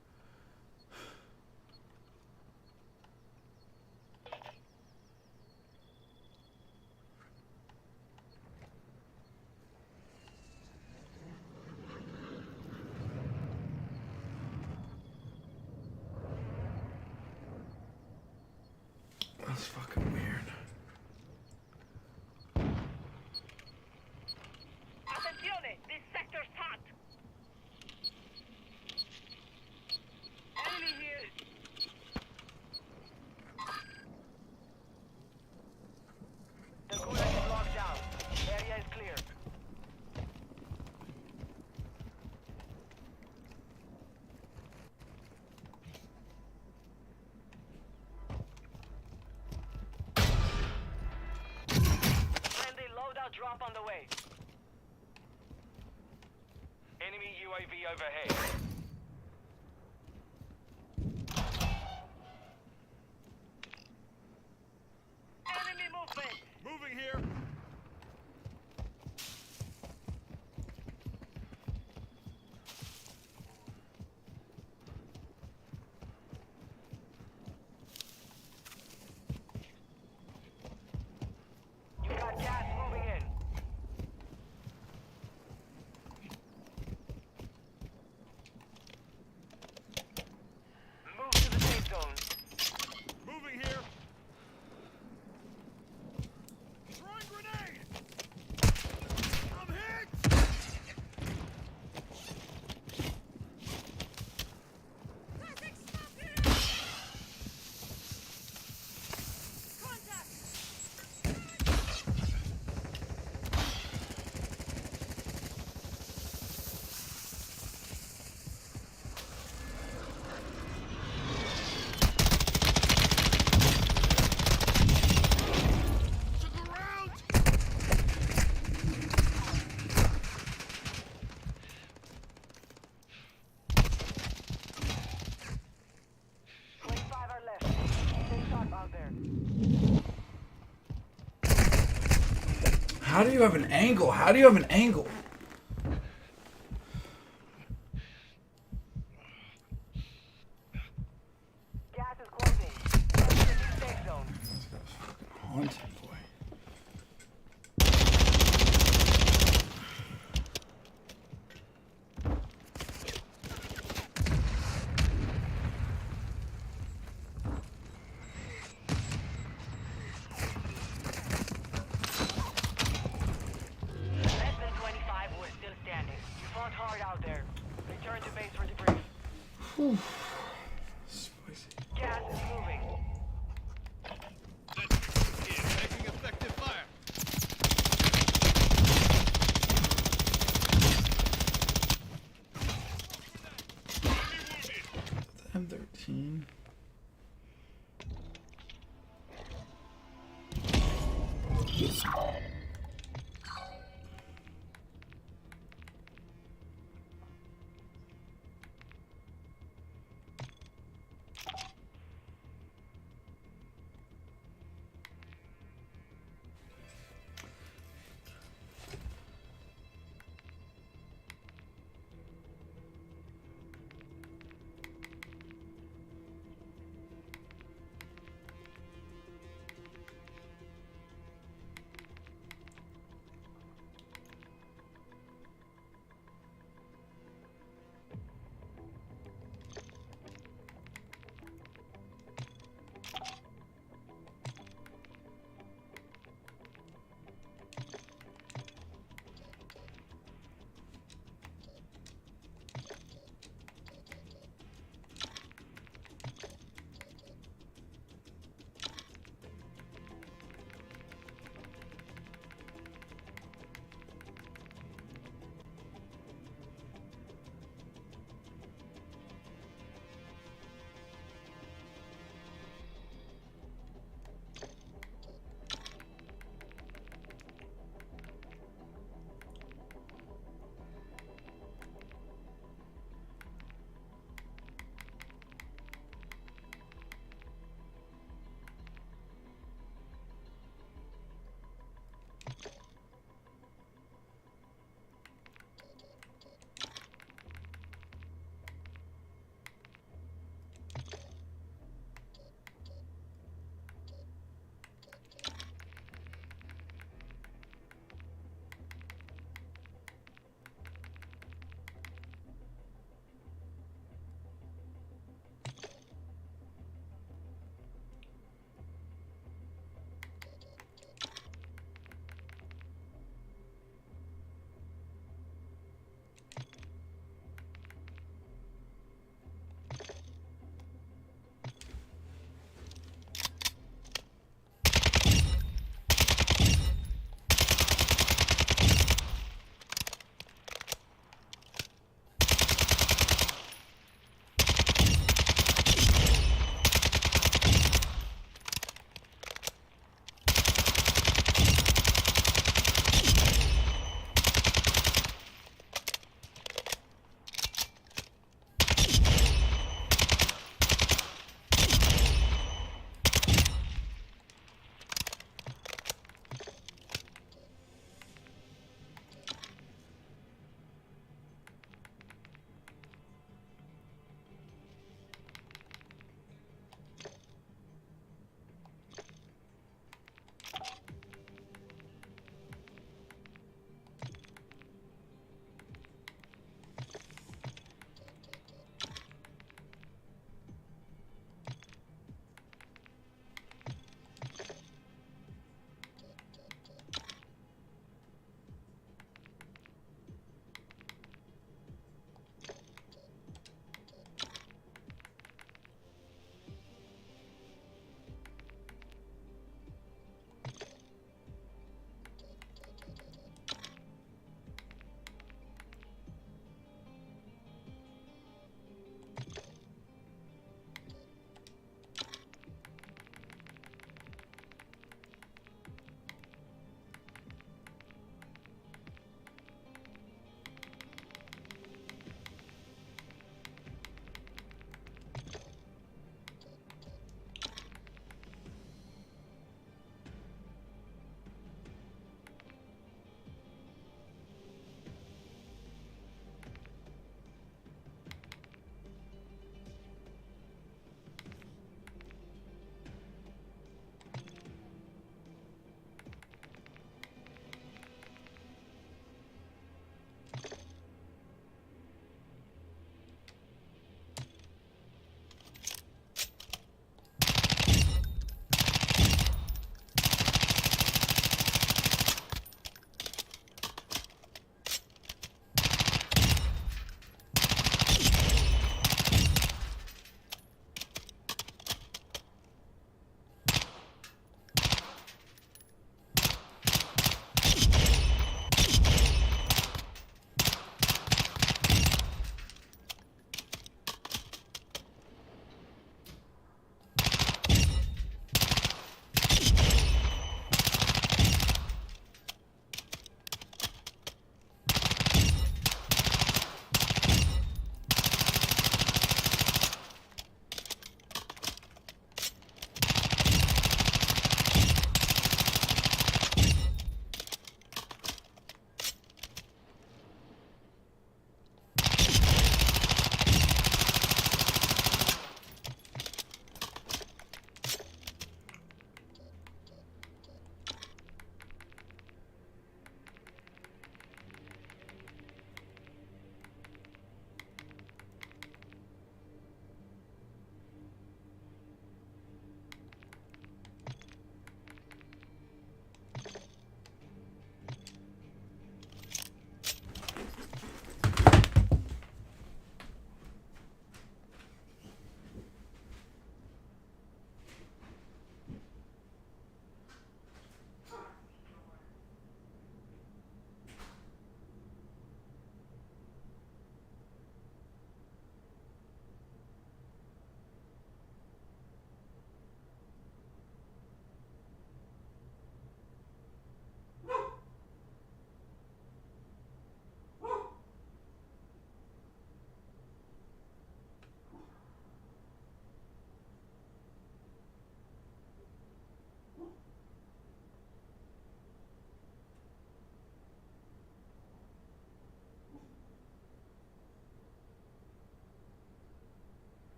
That's fucking weird. Attenzione! This sector's hot! Enemy here! The gulag is locked down. Area is clear. Friendly loadout drop on the way. Enemy UAV overhead. Enemy movement! Moving here. You got gas moving in. Move to the safe zone. Moving here. Throwing grenade. I'm hit. Classic smoker! Contact! Took a round. 25 are left. Stay sharp out there. How do you have an angle? How do you have an angle? Gas is closing. Enter the new safe zone. Haunting, boy. return to base for debrief. Spicy. Gas is moving. Taking effective fire. The M13.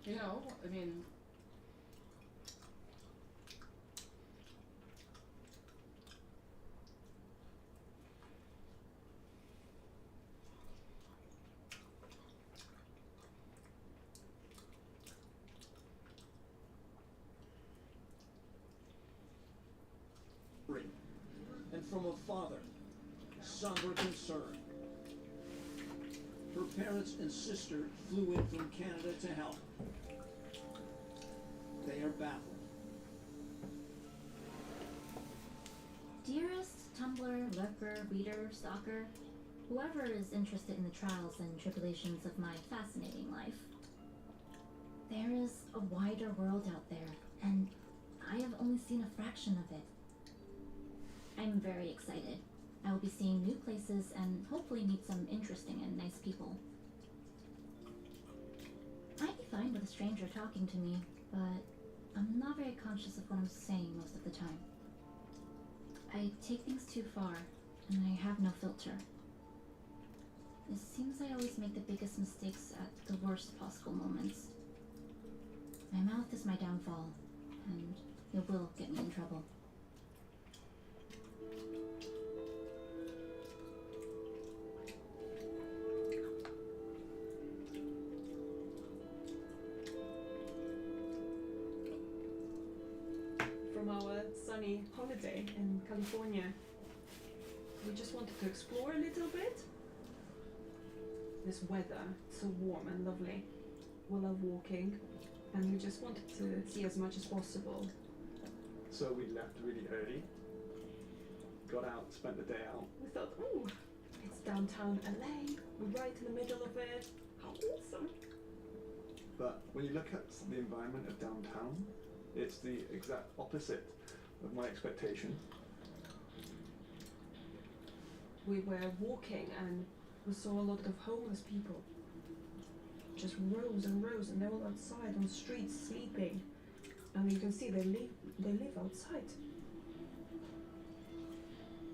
You know, I mean, And from a father, somber concern. Her parents and sister flew in from Canada to help. They are baffled. Dearest Tumblr, lurker, reader, stalker, whoever is interested in the trials and tribulations of my fascinating life. There is a wider world out there, and I have only seen a fraction of it. I'm very excited. I will be seeing new places and hopefully meet some interesting and nice people. I'd be fine with a stranger talking to me, but I'm not very conscious of what I'm saying most of the time. I take things too far, and I have no filter. It seems I always make the biggest mistakes at the worst possible moments. My mouth is my downfall, and it will get me in trouble. from our sunny holiday in California, we just wanted to explore a little bit. This weather, so warm and lovely. We love walking, and we just wanted to see as much as possible. So we left really early, got out, spent the day out. We thought, oh, it's downtown LA, we're right in the middle of it. How awesome! But when you look at the environment of downtown, it's the exact opposite of my expectation. We were walking and we saw a lot of homeless people. Just rows and rows, and they're all outside on streets sleeping. And you can see they live outside.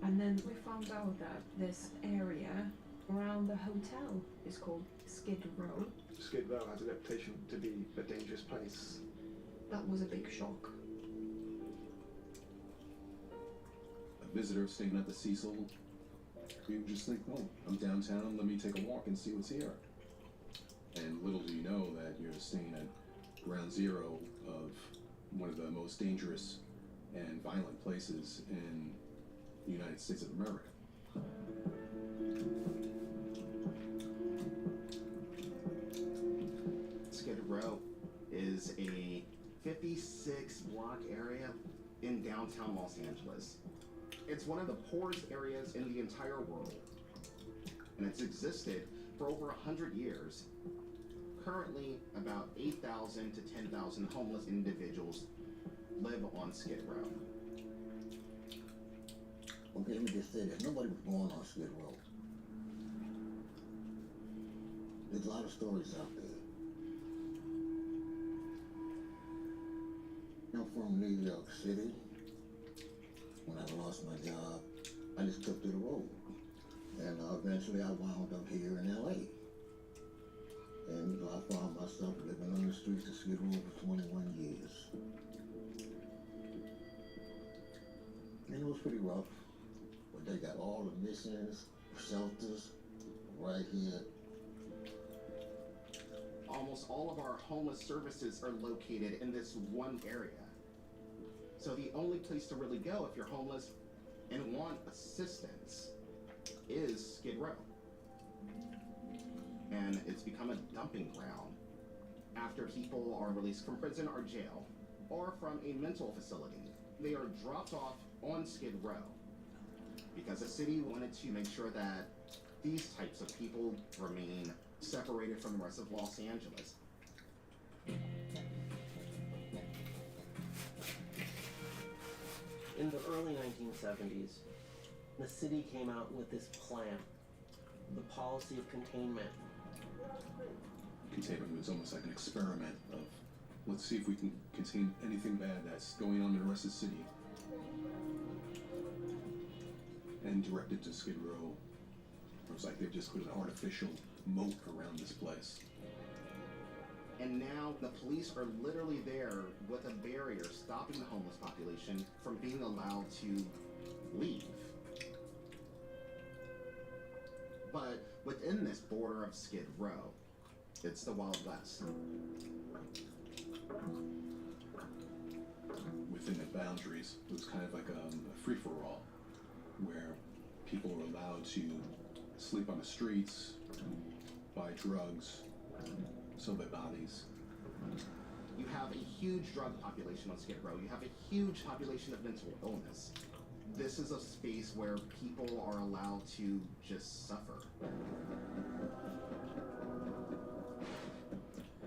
And then we found out that this area around the hotel is called Skid Row. Skid Row has a reputation to be a dangerous place. That was a big shock. A visitor staying at the Cecil, you just think, oh, I'm downtown, let me take a walk and see what's here. And little do you know that you're staying at ground zero of one of the most dangerous and violent places in the United States of America. Skid Row is a 56-block area in downtown Los Angeles. It's one of the poorest areas in the entire world, and it's existed for over 100 years. Currently, about 8,000 to 10,000 homeless individuals live on Skid Row. Okay, let me just say this. Nobody was born on Skid Row. There's a lot of stories out there. I'm from New York City. When I lost my job, I just took to the road. And eventually I wound up here in LA. And I found myself living on the streets of Skid Row for 21 years. And it was pretty rough. But they got all the missions, shelters, right here. Almost all of our homeless services are located in this one area. So the only place to really go if you're homeless and want assistance is Skid Row. And it's become a dumping ground after people are released from prison or jail or from a mental facility. They are dropped off on Skid Row because the city wanted to make sure that these types of people remain separated from the rest of Los Angeles. In the early 1970s, the city came out with this plan, the policy of containment. Containment was almost like an experiment of, let's see if we can contain anything bad that's going on in the rest of the city. And directed to Skid Row, it was like they just put an artificial moat around this place. And now the police are literally there with a barrier stopping the homeless population from being allowed to leave. But within this border of Skid Row, it's the Wild West. Within the boundaries, it was kind of like a free-for-all, where people were allowed to sleep on the streets, buy drugs, sell their bodies. You have a huge drug population on Skid Row. You have a huge population of mental illness. This is a space where people are allowed to just suffer.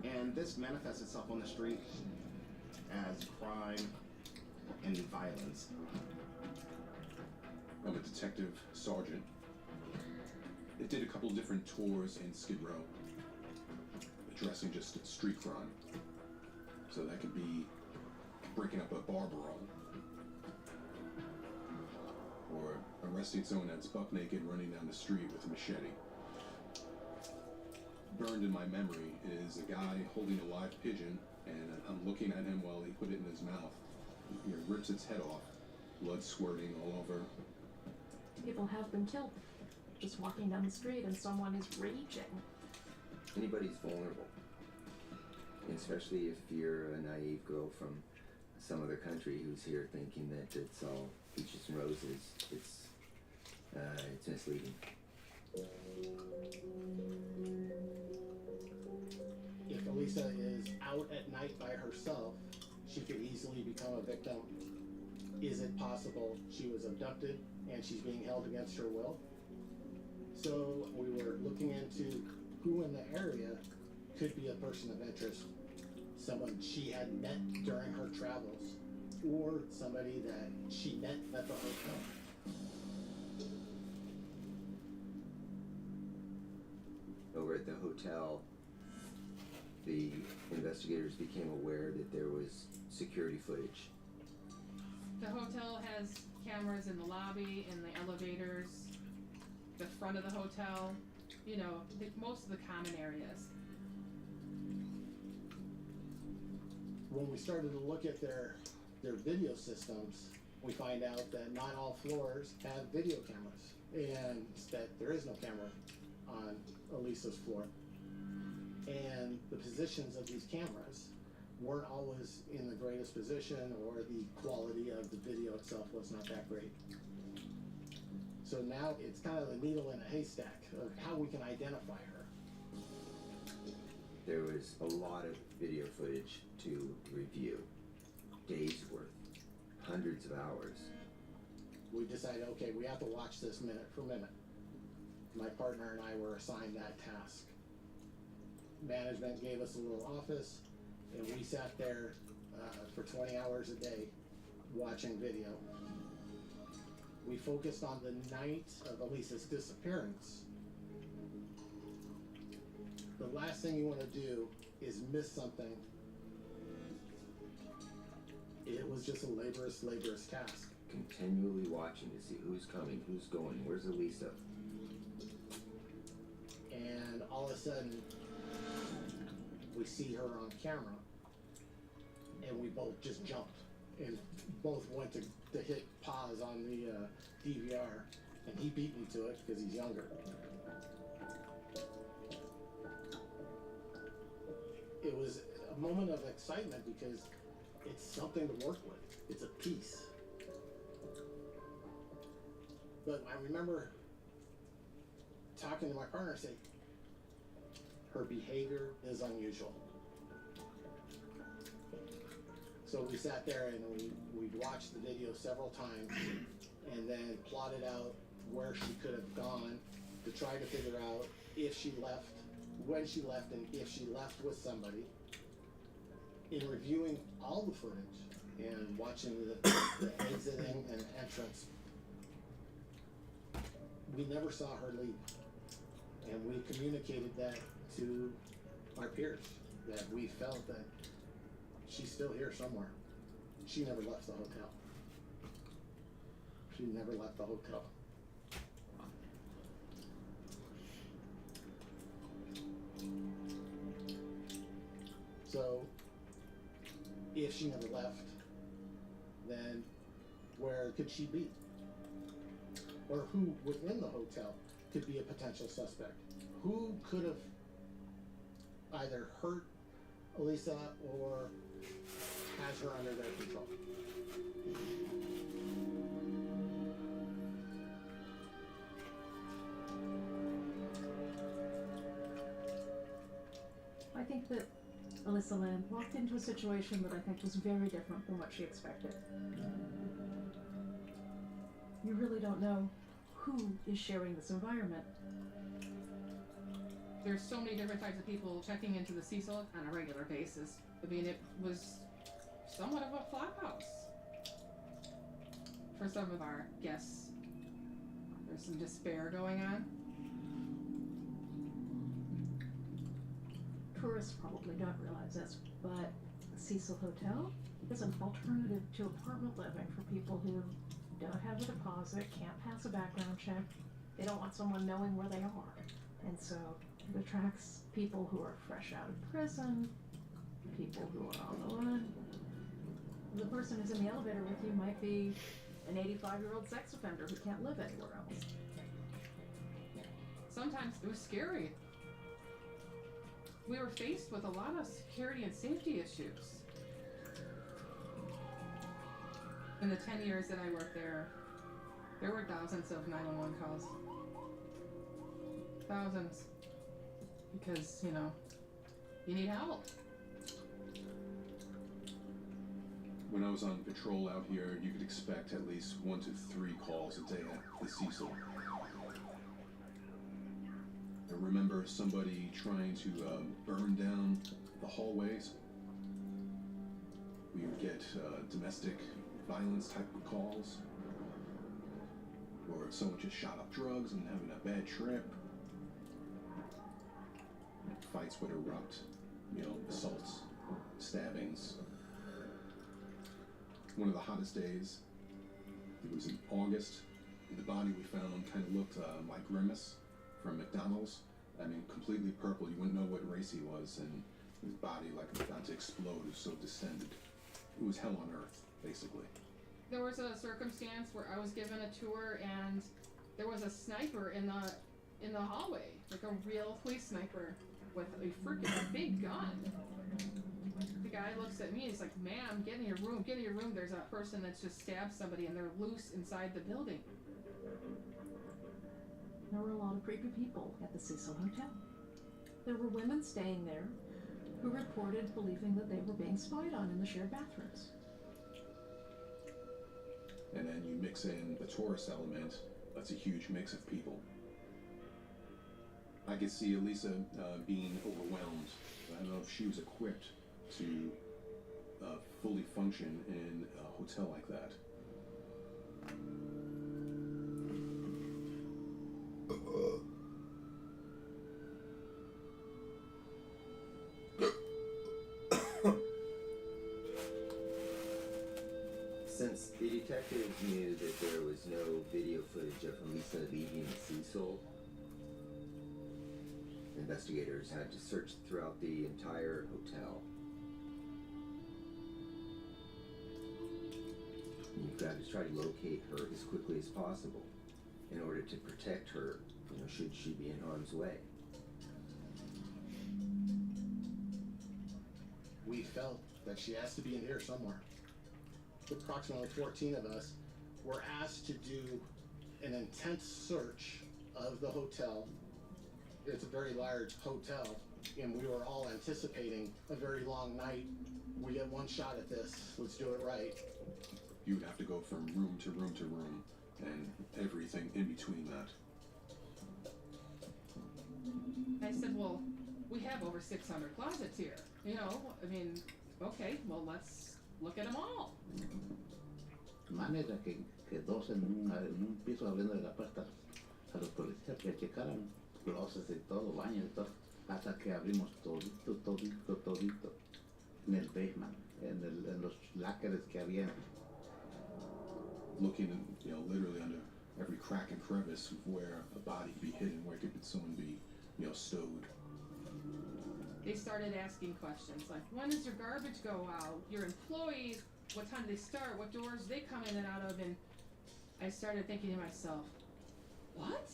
And this manifests itself on the street as crime and violence. I'm a detective sergeant. I did a couple of different tours in Skid Row, addressing just street crime. So that could be breaking up a bar brawl, or arresting someone that's buck naked running down the street with a machete. Burned in my memory is a guy holding a live pigeon, and I'm looking at him while he put it in his mouth. He rips its head off, blood squirting all over. People have been killed just walking down the street and someone is raging. Anybody's vulnerable, especially if you're a naive girl from some other country who's here thinking that it's all peaches and roses. It's misleading. If Elisa is out at night by herself, she could easily become a victim. Is it possible she was abducted and she's being held against her will? So we were looking into who in the area could be a person of interest, someone she had met during her travels, or somebody that she met at the hotel. Over at the hotel, the investigators became aware that there was security footage. The hotel has cameras in the lobby, in the elevators, the front of the hotel, you know, most of the common areas. When we started to look at their video systems, we find out that not all floors have video cameras, and that there is no camera on Elisa's floor. And the positions of these cameras weren't always in the greatest position, or the quality of the video itself was not that great. So now it's kind of a needle in a haystack of how we can identify her. There was a lot of video footage to review, days worth, hundreds of hours. We decided, okay, we have to watch this minute for minute. My partner and I were assigned that task. Management gave us a little office, and we sat there for 20 hours a day watching video. We focused on the night of Elisa's disappearance. The last thing you want to do is miss something. It was just a laborious task. Continually watching to see who's coming, who's going, where's Elisa? And all of a sudden, we see her on camera, and we both just jumped and both went to hit pause on the DVR, and he beat me to it because he's younger. It was a moment of excitement because it's something to work with. It's a piece. But I remember talking to my partner and saying, her behavior is unusual. So we sat there and we'd watched the video several times and then plotted out where she could have gone to try to figure out if she left, when she left, and if she left with somebody. In reviewing all the footage and watching the exiting and entrance, we never saw her leave. And we communicated that to our peers, that we felt that she's still here somewhere. She never left the hotel. She never left the hotel. if she never left, then where could she be? Or who within the hotel could be a potential suspect? Who could have either hurt Elisa or has her under their control? I think that Alyssa Lamb walked into a situation that I think was very different from what she expected. You really don't know who is sharing this environment. There's so many different types of people checking into the Cecil on a regular basis. I mean, it was somewhat of a flop house for some of our guests. There's some despair going on. Tourists probably don't realize this, but the Cecil Hotel is an alternative to apartment living for people who don't have a deposit, can't pass a background check, they don't want someone knowing where they are. And so it attracts people who are fresh out of prison, people who are on the run. The person who's in the elevator with you might be an 85-year-old sex offender who can't live anywhere else. Sometimes it was scary. We were faced with a lot of security and safety issues. In the 10 years that I worked there were thousands of 911 calls. Thousands. Because, you know, you need help. When I was on patrol out here, you could expect at least 1 to 3 calls a day at the Cecil. I remember somebody trying to burn down the hallways. We would get domestic violence type of calls, or someone just shot up drugs and having a bad trip. Fights would erupt, you know, assaults, stabbings. One of the hottest days, it was in August. The body we found kind of looked like Grimace from McDonald's. I mean, completely purple. You wouldn't know what race he was, and his body like about to explode. It was so distended. It was hell on earth, basically. There was a circumstance where I was given a tour and there was a sniper in the hallway, like a real police sniper with a freaking big gun. The guy looks at me, he's like, "Ma'am, get in your room, get in your room. There's a person that's just stabbed somebody and they're loose inside the building." There were a lot of creepy people at the Cecil Hotel. There were women staying there who reported believing that they were being spied on in the shared bathrooms. And then you mix in the tourist element, that's a huge mix of people. I could see Elisa being overwhelmed. I don't know if she was equipped to fully function in a hotel like that. Since the detectives knew that there was no video footage of Elisa leaving the Cecil, investigators had to search throughout the entire hotel. You've got to try to locate her as quickly as possible in order to protect her, you know, should she be in harm's way. We felt that she has to be in here somewhere. Approximately 14 of us were asked to do an intense search of the hotel. It's a very large hotel, and we were all anticipating a very long night. We get one shot at this, let's do it right. You would have to go from room to room to room, and everything in between that. I said, well, we have over 600 closets here. You know, I mean, okay, well, let's look at them all. Manera que dos en un piso abriendo la puerta a los policías que checaran closets y todo, baños y todo, hasta que abrimos todito en el basement, en los lockers que había. Looking, you know, literally under every crack and crevice of where a body could be hidden, where could someone be, you know, stowed. They they started asking questions like, when does your garbage go out? Your employees, what time do they start? What doors do they come in and out of? And I started thinking to myself, what?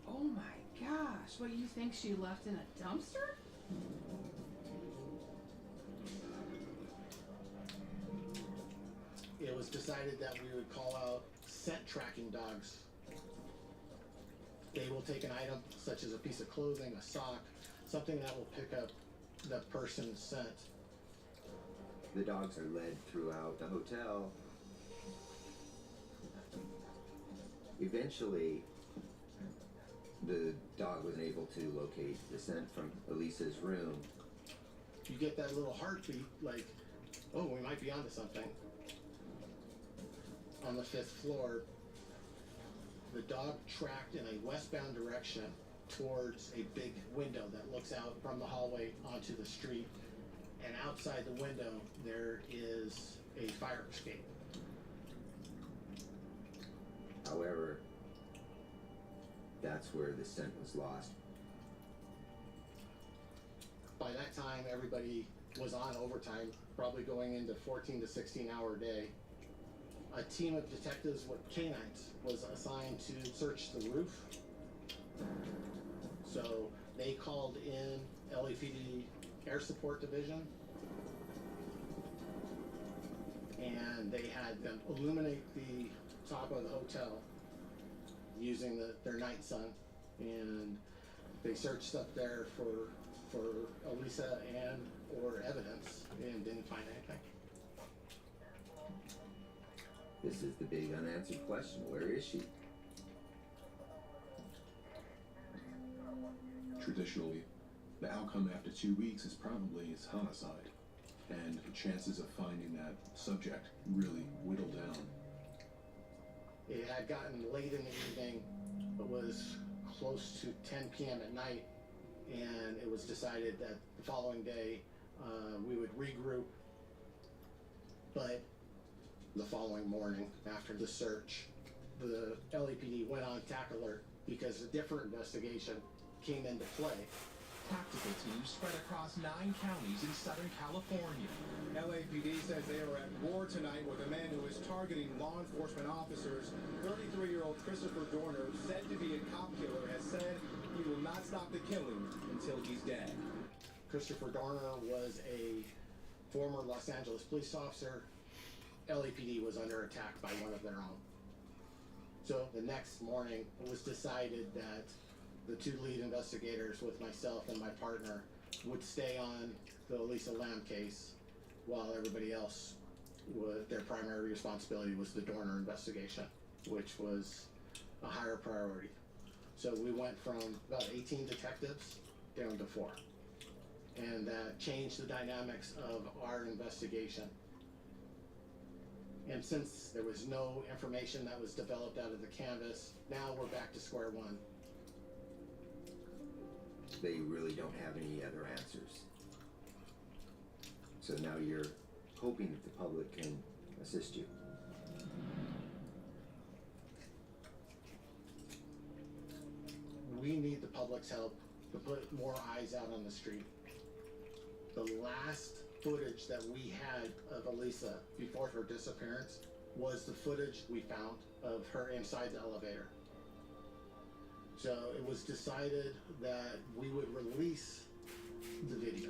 Oh my gosh, what, you think she left in a dumpster? It was decided that we would call out scent tracking dogs. They will take an item such as a piece of clothing, a sock, something that will pick up the person's scent. The dogs are led throughout the hotel. Eventually, the dog was able to locate the scent from Elisa's room. You get that little heartbeat, like, oh, we might be onto something. On the 5th floor, the dog tracked in a westbound direction towards a big window that looks out from the hallway onto the street. And outside the window, there is a fire escape. However, that's where the scent was lost. By that time, everybody was on overtime, probably going into 14 to 16-hour day. A team of detectives with canines was assigned to search the roof. So they called in LAPD Air Support Division, and they had them illuminate the top of the hotel using their night sun, and they searched up there for Elisa and or evidence and didn't find anything. This is the big unanswered question. Where is she? Traditionally, the outcome after 2 weeks is probably his homicide, and the chances of finding that subject really whittle down. It had gotten late in the evening. It was close to 10 p.m. at night, and it was decided that the following day we would regroup. But the following morning, after the search, the LAPD went on TAC alert because a different investigation came into play. Tactical teams spread across 9 counties in Southern California. LAPD says they are at war tonight with a man who is targeting law enforcement officers. 33-year-old Christopher Dorner, said to be a cop killer, has said he will not stop the killing until he's dead. Christopher Dorner was a former Los Angeles police officer. LAPD was under attack by one of their own. So the next morning, it was decided that the 2 lead investigators with myself and my partner would stay on the Elisa Lam case while everybody else their primary responsibility was the Dorner investigation, which was a higher priority. So we went from about 18 detectives down to 4. And that changed the dynamics of our investigation. And since there was no information that was developed out of the canvas, now we're back to square one. They really don't have any other answers. So now you're hoping that the public can assist you. We need the public's help to put more eyes out on the street. The last footage that we had of Elisa before her disappearance was the footage we found of her inside the elevator. So it was decided that we would release the video.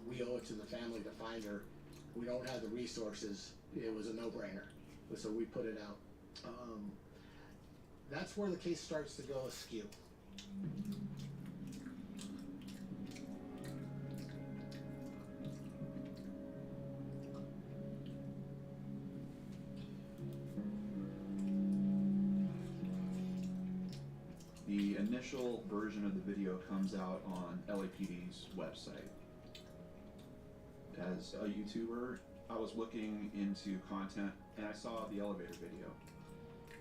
We owe it to the family to find her. We don't have the resources. It was a no-brainer. So we put it out. That's where the case starts to go askew. The initial version of the video comes out on LAPD's website. As a YouTuber, I was looking into content and I saw the elevator video.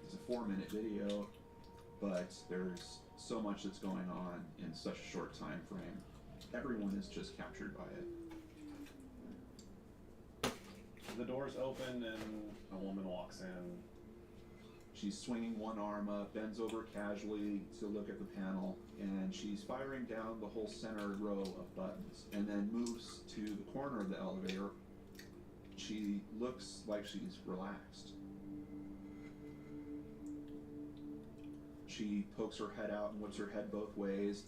It's a 4-minute video, but there's so much that's going on in such a short time frame. Everyone is just captured by it. The doors open and a woman walks in. She's swinging one arm up, bends over casually to look at the panel, and she's firing down the whole center row of buttons, and then moves to the corner of the elevator. She looks like she's relaxed. She pokes her head out and whips her head both ways.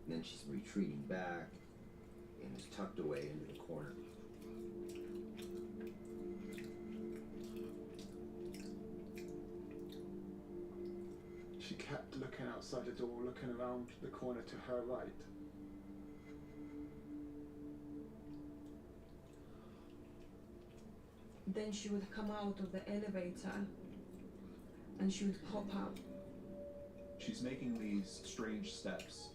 Then she's retreating back and is tucked away into the corner. She kept looking outside the door, looking around the corner to her right. Then she would come out of the elevator and she would pop out. She's making these strange steps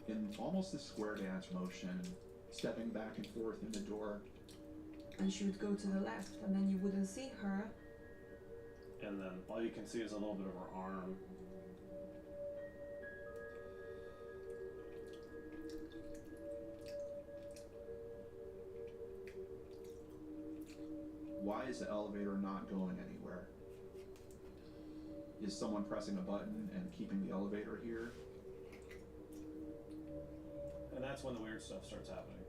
in almost this square dance motion, stepping back and forth in the door. And she would go to the left, and then you wouldn't see her. And then all you can see is a little bit of her arm. Why is the elevator not going anywhere? Is someone pressing a button and keeping the elevator here? And that's when the weird stuff starts happening.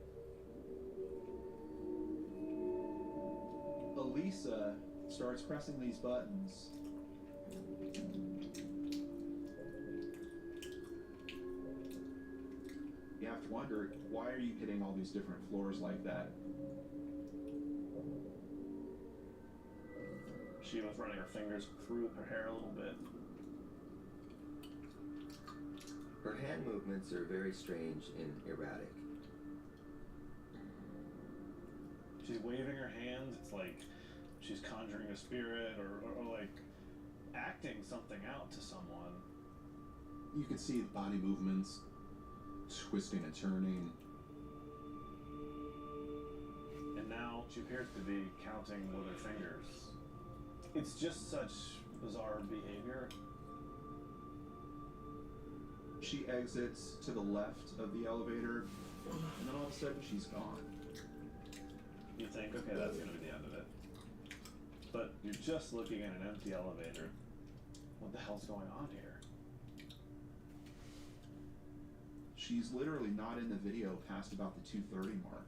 Elisa starts pressing these buttons. You have to wonder, why are you hitting all these different floors like that? She was running her fingers through her hair a little bit. Her hand movements are very strange and erratic. She's waving her hands. It's like she's conjuring a spirit or like acting something out to someone. You can see the body movements, twisting and turning. And now she appears to be counting with her fingers. It's just such bizarre behavior. She exits to the left of the elevator, and then all of a sudden she's gone. You think, okay, that's gonna be the end of it. But you're just looking at an empty elevator. What the hell's going on here? She's literally not in the video past about the 2:30 mark.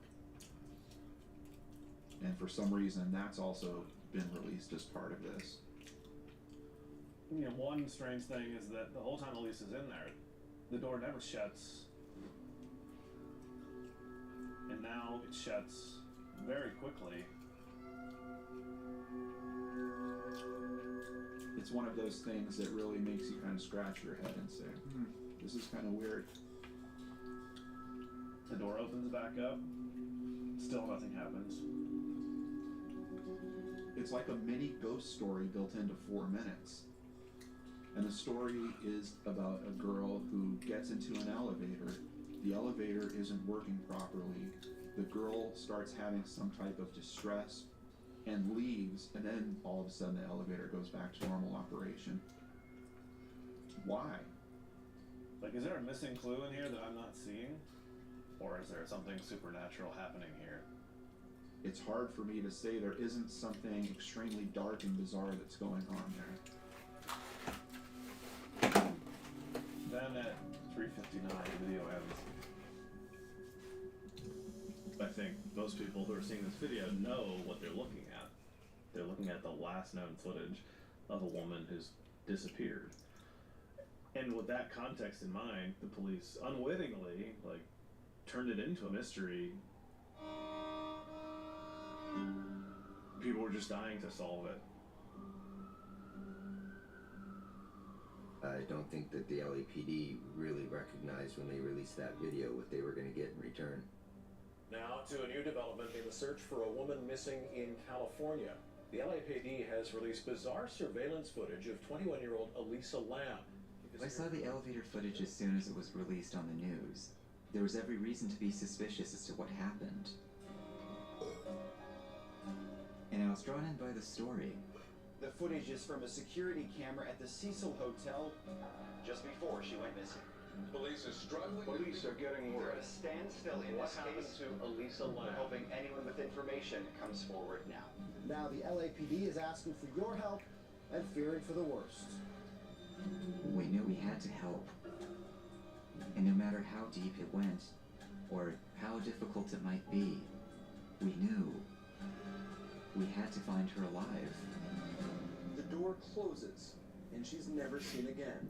And for some reason, that's also been released as part of this. You know, one strange thing is that the whole time Elisa's in there, the door never shuts. And now it shuts very quickly. It's one of those things that really makes you kind of scratch your head and say, this is kind of weird. The door opens back up. Still nothing happens. It's like a mini ghost story built into 4 minutes. And the story is about a girl who gets into an elevator. The elevator isn't working properly. The girl starts having some type of distress and leaves, and then all of a sudden the elevator goes back to normal operation. Why? Like, is there a missing clue in here that I'm not seeing? Or is there something supernatural happening here? It's hard for me to say. There isn't something extremely dark and bizarre that's going on there. Then at 3:59, the video ends. I think most people who are seeing this video know what they're looking at. They're looking at the last known footage of a woman who's disappeared. And with that context in mind, the police unwittingly, like, turned it into a mystery. People were just dying to solve it. I don't think that the LAPD really recognized when they released that video what they were going to get in return. Now to a new development in the search for a woman missing in California. The LAPD has released bizarre surveillance footage of 21-year-old Elisa Lam. I saw the elevator footage as soon as it was released on the news. There was every reason to be suspicious as to what happened. And I was drawn in by the story. The footage is from a security camera at the Cecil Hotel just before she went missing. Police are struggling. Police are getting They're word. at a standstill in What this happened case. to Elisa We're Lam? hoping anyone with information comes forward now. Now the LAPD is asking for your help and fearing for the worst. We knew we had to help. And no matter how deep it went, or how difficult it might be, we knew we had to find her alive. The door closes, and she's never seen again.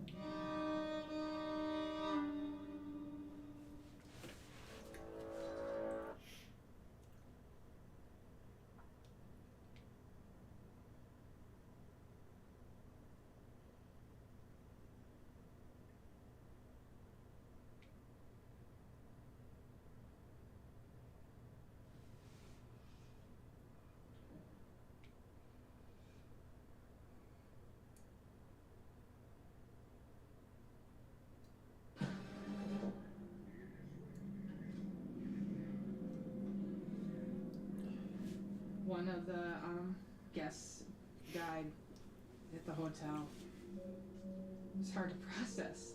One of the guests died at the hotel. It's hard to process.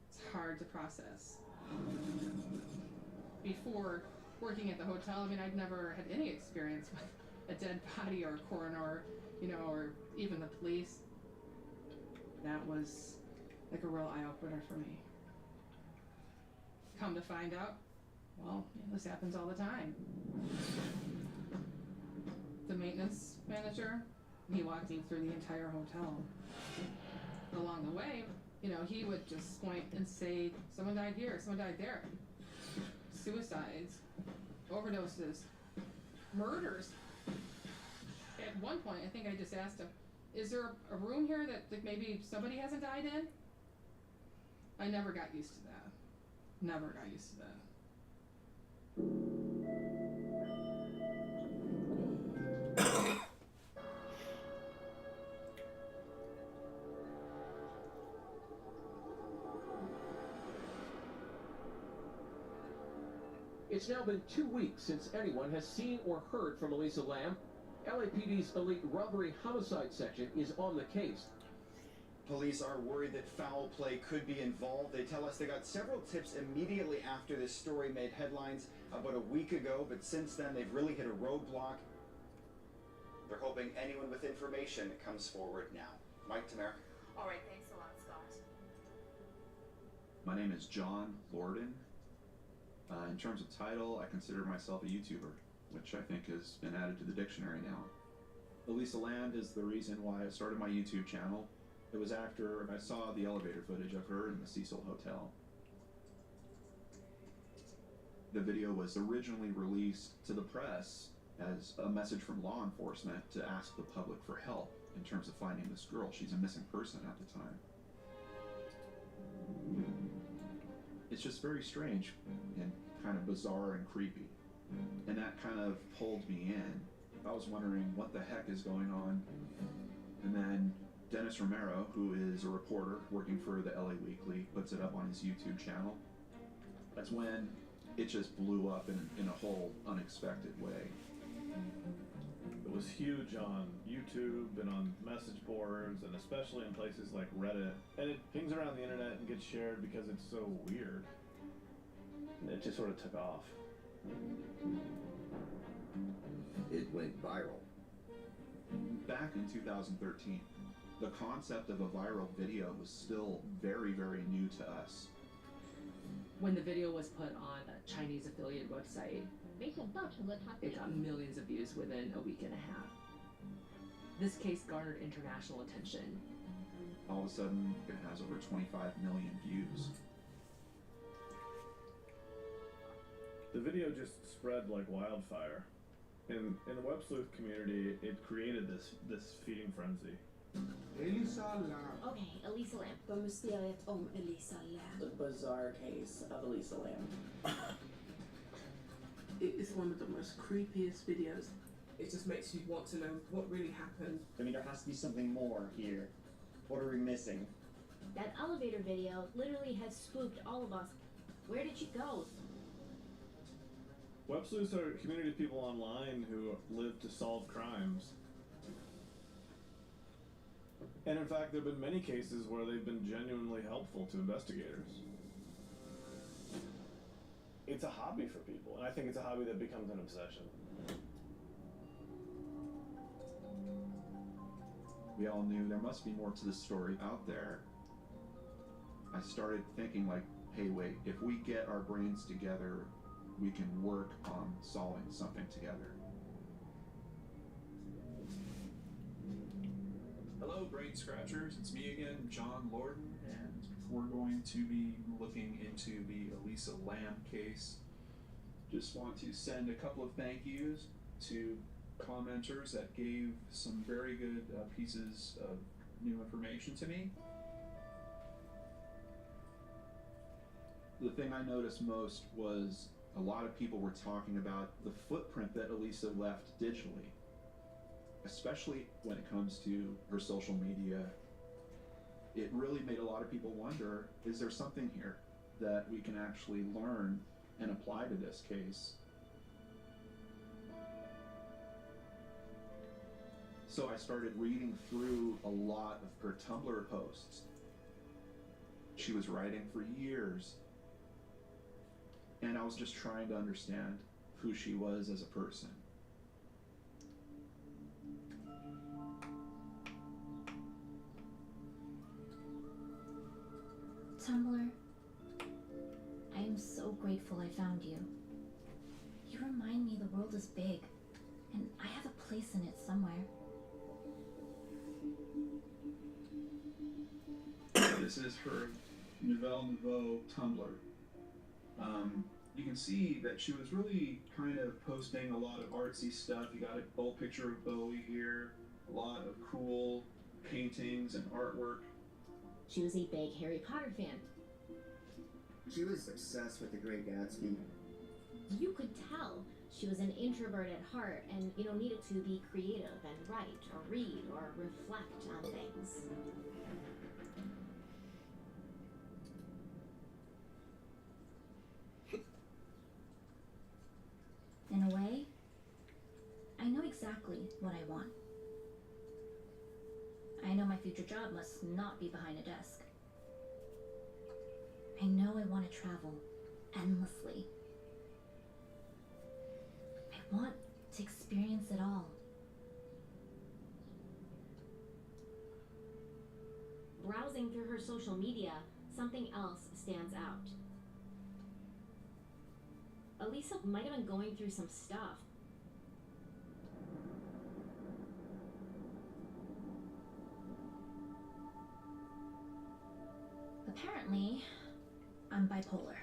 It's hard to process. Before working at the hotel, I mean, I'd never had any experience with a dead body or a coroner, you know, or even the police. That was like a real eye-opener for me. Come to find out, well, this happens all the time. The maintenance manager, he walked me through the entire hotel. Along the way, you know, he would just point and say, someone died here, someone died there. Suicides, overdoses, murders. At one point, I think I just asked him, is there a room here that maybe somebody hasn't died in? I never got used to that. Never got used to that. It's now been 2 weeks since anyone has seen or heard from Elisa Lam. LAPD's elite robbery homicide section is on the case. Police are worried that foul play could be involved. They tell us they got several tips immediately after this story made headlines about a week ago, but since then they've really hit a roadblock. They're hoping anyone with information comes forward now. Mike Tamara. All right, thanks a lot, Scott. My name is John Lorden. In terms of title, I consider myself a YouTuber, which I think has been added to the dictionary now. Elisa Lam is the reason why I started my YouTube channel. It was after I saw the elevator footage of her in the Cecil Hotel. The video was originally released to the press as a message from law enforcement to ask the public for help in terms of finding this girl. She's a missing person at the time. It's just very strange and kind of bizarre and creepy. And that kind of pulled me in. I was wondering what the heck is going on. And then Dennis Romero, who is a reporter working for the LA Weekly, puts it up on his YouTube channel. That's when it just blew up in a whole unexpected way. It was huge on YouTube and on message boards, and especially in places like Reddit. And it pings around the internet and gets shared because it's so weird. And it just sort of took off. It went viral. Back in 2013, the concept of a viral video was still very, very new to us. When the video was put on a Chinese affiliate website, it got millions of views within a week and a half. This case garnered international attention. All of a sudden, it has over 25 million views. The video just spread like wildfire. In the web sleuth community, it created this feeding frenzy. Elisa Lam. Okay, Elisa Lam. The mysteriet om Elisa Lam. The bizarre case of Elisa Lam. It's one of the most creepiest videos. It just makes you want to know what really happened. I mean, there has to be something more here. What are we missing? That elevator video literally has spooked all of us. Where did she go? Web sleuths are a community of people online who live to solve crimes. And in fact, there have been many cases where they've been genuinely helpful to investigators. It's a hobby for people, and I think it's a hobby that becomes an obsession. We all knew there must be more to this story out there. I started thinking like, hey wait, if we get our brains together, we can work on solving something together. Hello, Brain Scratchers. It's me again, John Lorden, and we're going to be looking into the Elisa Lam case. Just want to send a couple of thank yous to commenters that gave some very good pieces of new information to me. The thing I noticed most was a lot of people were talking about the footprint that Elisa left digitally, especially when it comes to her social media. It really made a lot of people wonder, is there something here that we can actually learn and apply to this case? So I started reading through a lot of her Tumblr posts. She was writing for years, and I was just trying to understand who she was as a person. Tumblr, I am so grateful I found you. You remind me the world is big, and I have a place in it somewhere. This is her Nouvelle Nouveau Tumblr. You can see that she was really kind of posting a lot of artsy stuff. You got a old picture of Bowie here, a lot of cool paintings and artwork. She was a big Harry Potter fan. She was obsessed with The Great Gatsby. You could tell she was an introvert at heart and, needed to be creative and write or read or reflect on things. In a way, I know exactly what I want. I know my future job must not be behind a desk. I know I want to travel endlessly. I want to experience it all. Browsing through her social media, something else stands out. Elisa might have been going through some stuff. Apparently, I'm bipolar.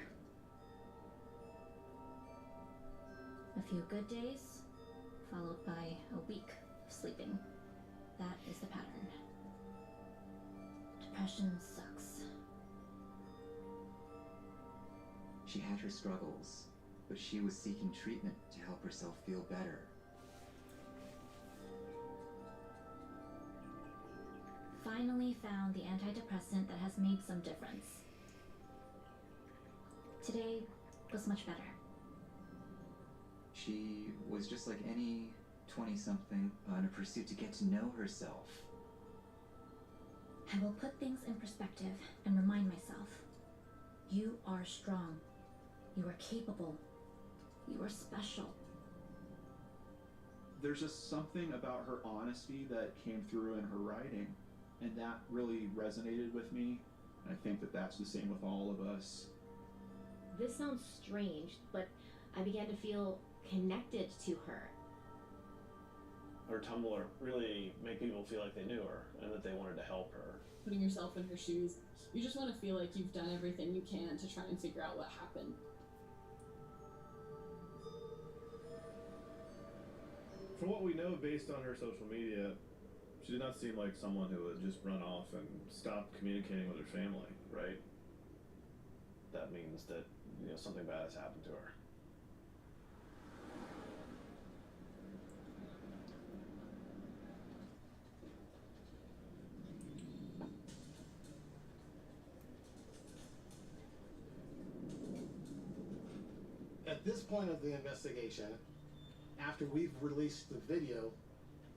A few good days, followed by a week of sleeping. That is the pattern. Depression sucks. She had her struggles, but she was seeking treatment to help herself feel better. Finally found the antidepressant that has made some difference. Today was much better. She was just like any 20-something in a pursuit to get to know herself. I will put things in perspective and remind myself, you are strong. You are capable. You are special. There's just something about her honesty that came through in her writing, and that really resonated with me. And I think that that's the same with all of us. This sounds strange, but I began to feel connected to her. Her Tumblr really made people feel like they knew her and that they wanted to help her. Putting yourself in her shoes, you just want to feel like you've done everything you can to try and figure out what happened. From what we know based on her social media, she did not seem like someone who would just run off and stop communicating with her family, right? That means that, something bad has happened to her. At this point of the investigation, after we've released the video,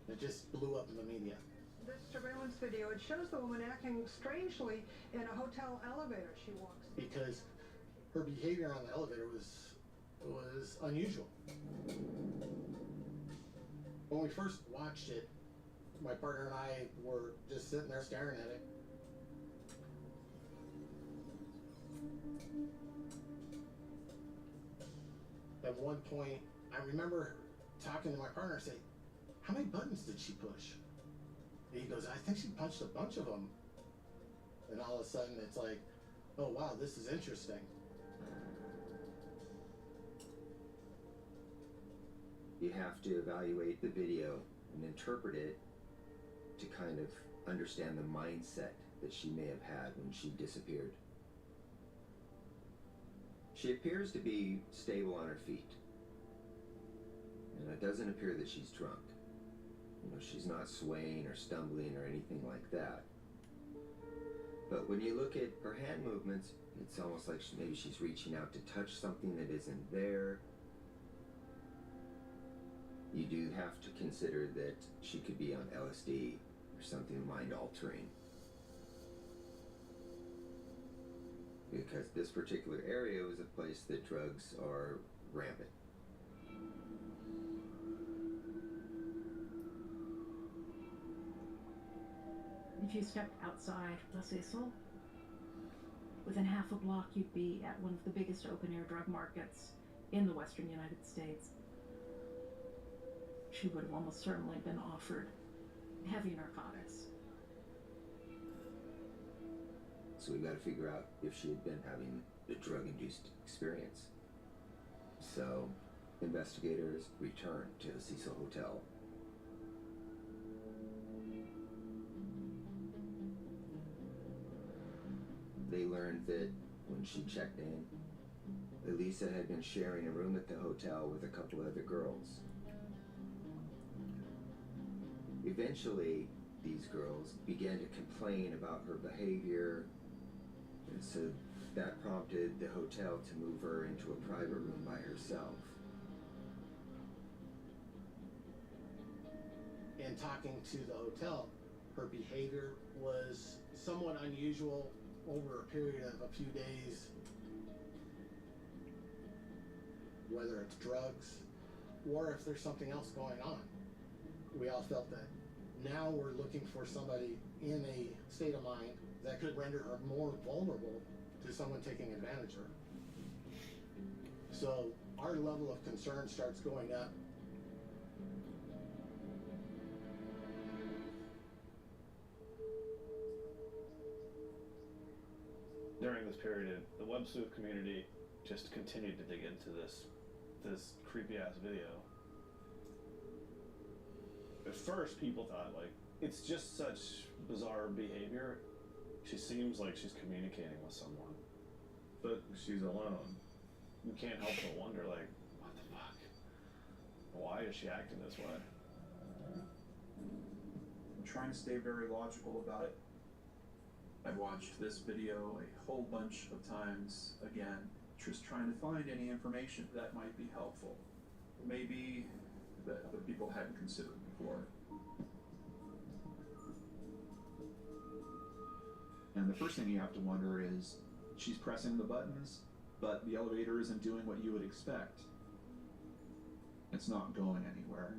it just blew up in the media. This surveillance video, it shows the woman acting strangely in a hotel elevator. She walks. Because her behavior on the elevator was unusual. When we first watched it, my partner and I were just sitting there staring at it. At one point, I remember talking to my partner and saying, "How many buttons did she push?" And he goes, "I think she punched a bunch of them." And all of a sudden, it's like, "Oh wow, this is interesting." You have to evaluate the video and interpret it to kind of understand the mindset that she may have had when she disappeared. She appears to be stable on her feet. And it doesn't appear that she's drunk. You know, she's not swaying or stumbling or anything like that. But when you look at her hand movements, it's almost like maybe she's reaching out to touch something that isn't there. You do have to consider that she could be on LSD or something mind-altering. Because this particular area was a place that drugs are rampant. If you stepped outside La Cecil, within half a block you'd be at one of the biggest open-air drug markets in the western United States. She would have almost certainly been offered heavy narcotics. So we've got to figure out if she had been having a drug-induced experience. So investigators returned to the Cecil Hotel. They learned that when she checked in, Elisa had been sharing a room at the hotel with a couple other girls. Eventually, these girls began to complain about her behavior, and so that prompted the hotel to move her into a private room by herself. In talking to the hotel, her behavior was somewhat unusual over a period of a few days. Whether it's drugs or if there's something else going on. We all felt that now we're looking for somebody in a state of mind that could render her more vulnerable to someone taking advantage of her. So our level of concern starts going up. During this period, the web sleuth community just continued to dig into this creepy ass video. At first, people thought, like, it's just such bizarre behavior. She seems like she's communicating with someone, but she's alone. You can't help but wonder, like, what the fuck? Why is she acting this way? I'm trying to stay very logical about it. I've watched this video a whole bunch of times again, just trying to find any information that might be helpful. Maybe that other people hadn't considered before. And the first thing you have to wonder is, she's pressing the buttons, but the elevator isn't doing what you would expect. It's not going anywhere.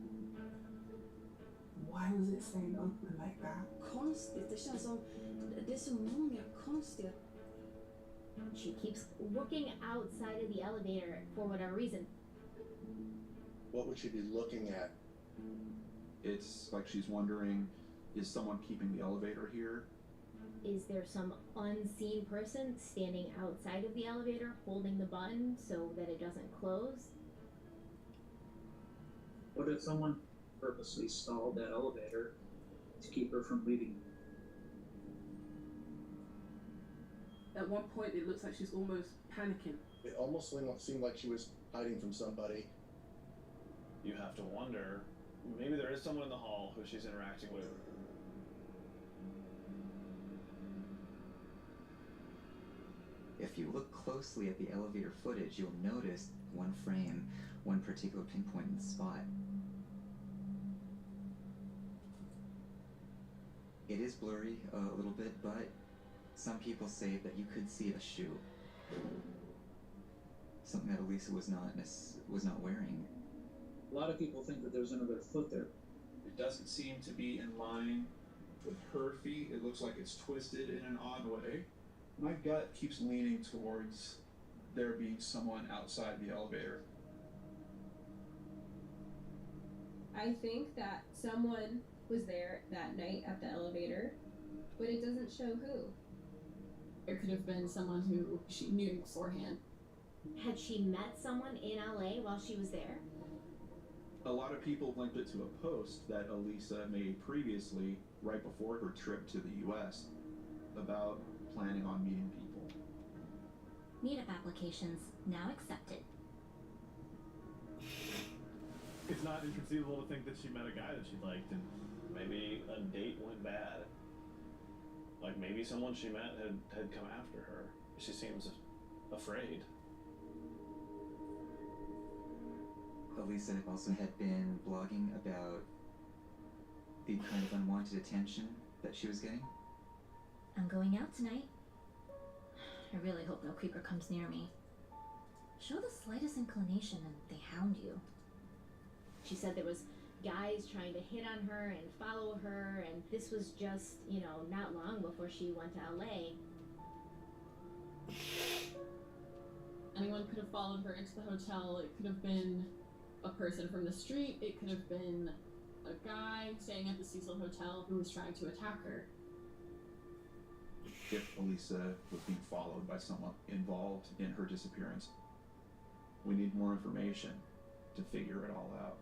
Why was it staying open like that? Konstigt, det känns som det är så många konstiga. She keeps looking outside of the elevator for whatever reason. What would she be looking at? It's like she's wondering, is someone keeping the elevator here? Is there some unseen person standing outside of the elevator holding the button so that it doesn't close? What if someone purposely stalled that elevator to keep her from leaving? At one point, it looks like she's almost panicking. It almost seemed like she was hiding from somebody. You have to wonder, maybe there is someone in the hall who she's interacting with. If you look closely at the elevator footage, you'll notice one frame, one particular pinpointed spot. It is blurry a little bit, but some people say that you could see a shoe. Something that Elisa was not wearing. A lot of people think that there's another foot there. It doesn't seem to be in line with her feet. It looks like it's twisted in an odd way. My gut keeps leaning towards there being someone outside the elevator. I think that someone was there that night at the elevator, but it doesn't show who. It could have been someone who she knew beforehand. Had she met someone in LA while she was there? A lot of people linked it to a post that Elisa made previously, right before her trip to the US, about planning on meeting people. Meetup applications now accepted. It's not inconceivable to think that she met a guy that she liked and maybe a date went bad. Like maybe someone she met had come after her. She seems afraid. Elisa also had been blogging about the kind of unwanted attention that she was getting. I'm going out tonight. I really hope no creeper comes near me. Show the slightest inclination and they hound you. She said there was guys trying to hit on her and follow her, and this was just, not long before she went to LA. Anyone could have followed her into the hotel. It could have been a person from the street. It could have been a guy staying at the Cecil Hotel who was trying to attack her. If Elisa was being followed by someone involved in her disappearance, we need more information to figure it all out.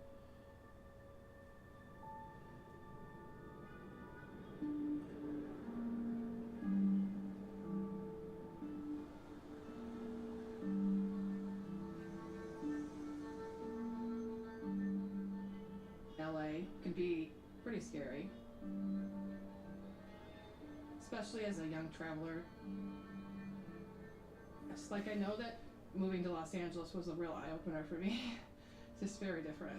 LA can be pretty scary, especially as a young traveler. It's like I know that moving to Los Angeles was a real eye-opener for me. It's just very different.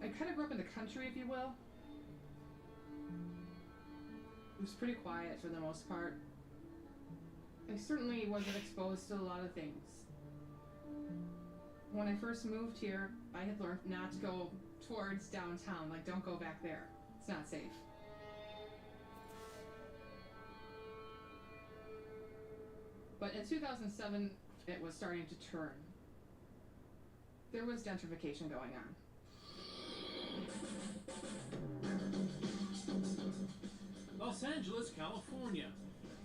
I kind of grew up in the country, if you will. It was pretty quiet for the most part. I certainly wasn't exposed to a lot of things. When I first moved here, I had learned not to go towards downtown. Like, don't go back there. It's not safe. But in 2007, it was starting to turn. There was gentrification going on. Los Angeles, California.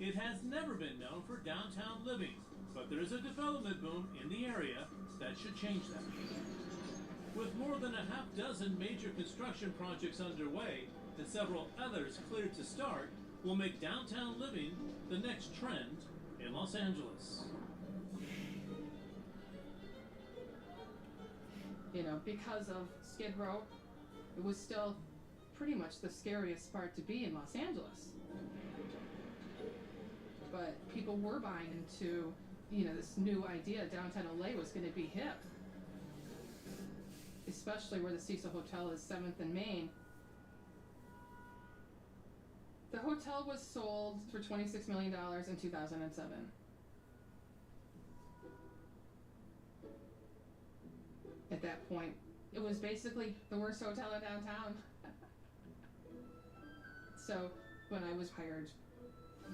It has never been known for downtown living, but there is a development boom in the area that should change that. With more than a half dozen major construction projects underway and several others cleared to start, will make downtown living the next trend in Los Angeles. Because of Skid Row, it was still pretty much the scariest part to be in Los Angeles. But people were buying into, this new idea downtown LA was going to be hip. Especially where the Cecil Hotel is 7th and Main. The hotel was sold for $26 million in 2007. At that point, it was basically the worst hotel in downtown. So when I was hired,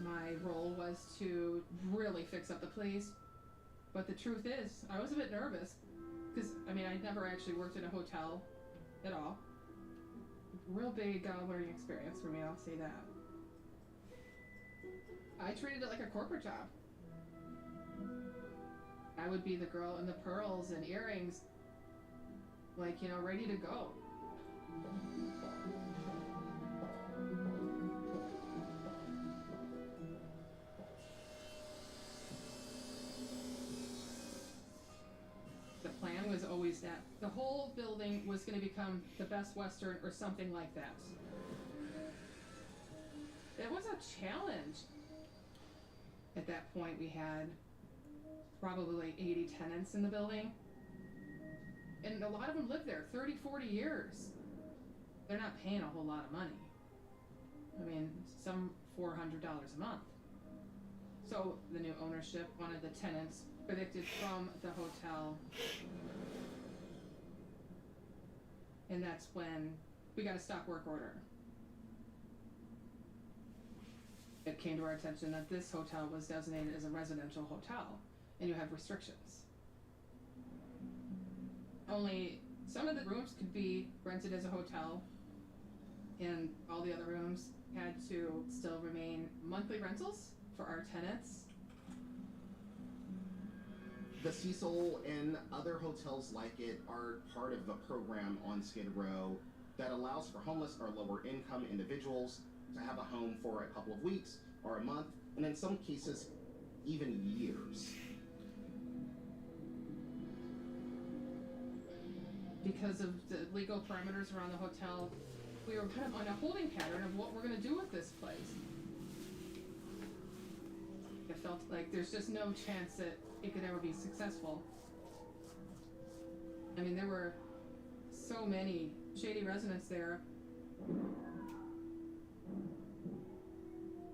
my role was to really fix up the place. But the truth is, I was a bit nervous. Because, I'd never actually worked in a hotel at all. Real big learning experience for me, I'll say that. I treated it like a corporate job. I would be the girl in the pearls and earrings, ready to go. The plan was always that the whole building was going to become the Best Western or something like that. It was a challenge. At that point, we had probably 80 tenants in the building. And a lot of them live there 30, 40 years. They're not paying a whole lot of money. I mean, some $400 a month. So the new ownership wanted the tenants evicted from the hotel. And that's when we got a stop work order. It came to our attention that this hotel was designated as a residential hotel, and you have restrictions. Only some of the rooms could be rented as a hotel, and all the other rooms had to still remain monthly rentals for our tenants. The Cecil and other hotels like it are part of a program on Skid Row that allows for homeless or lower income individuals to have a home for a couple of weeks or a month, and in some cases, even years. Because of the legal parameters around the hotel, we were kind of on a holding pattern of what we're going to do with this place. It felt like there's just no chance that it could ever be successful. I mean, there were so many shady residents there.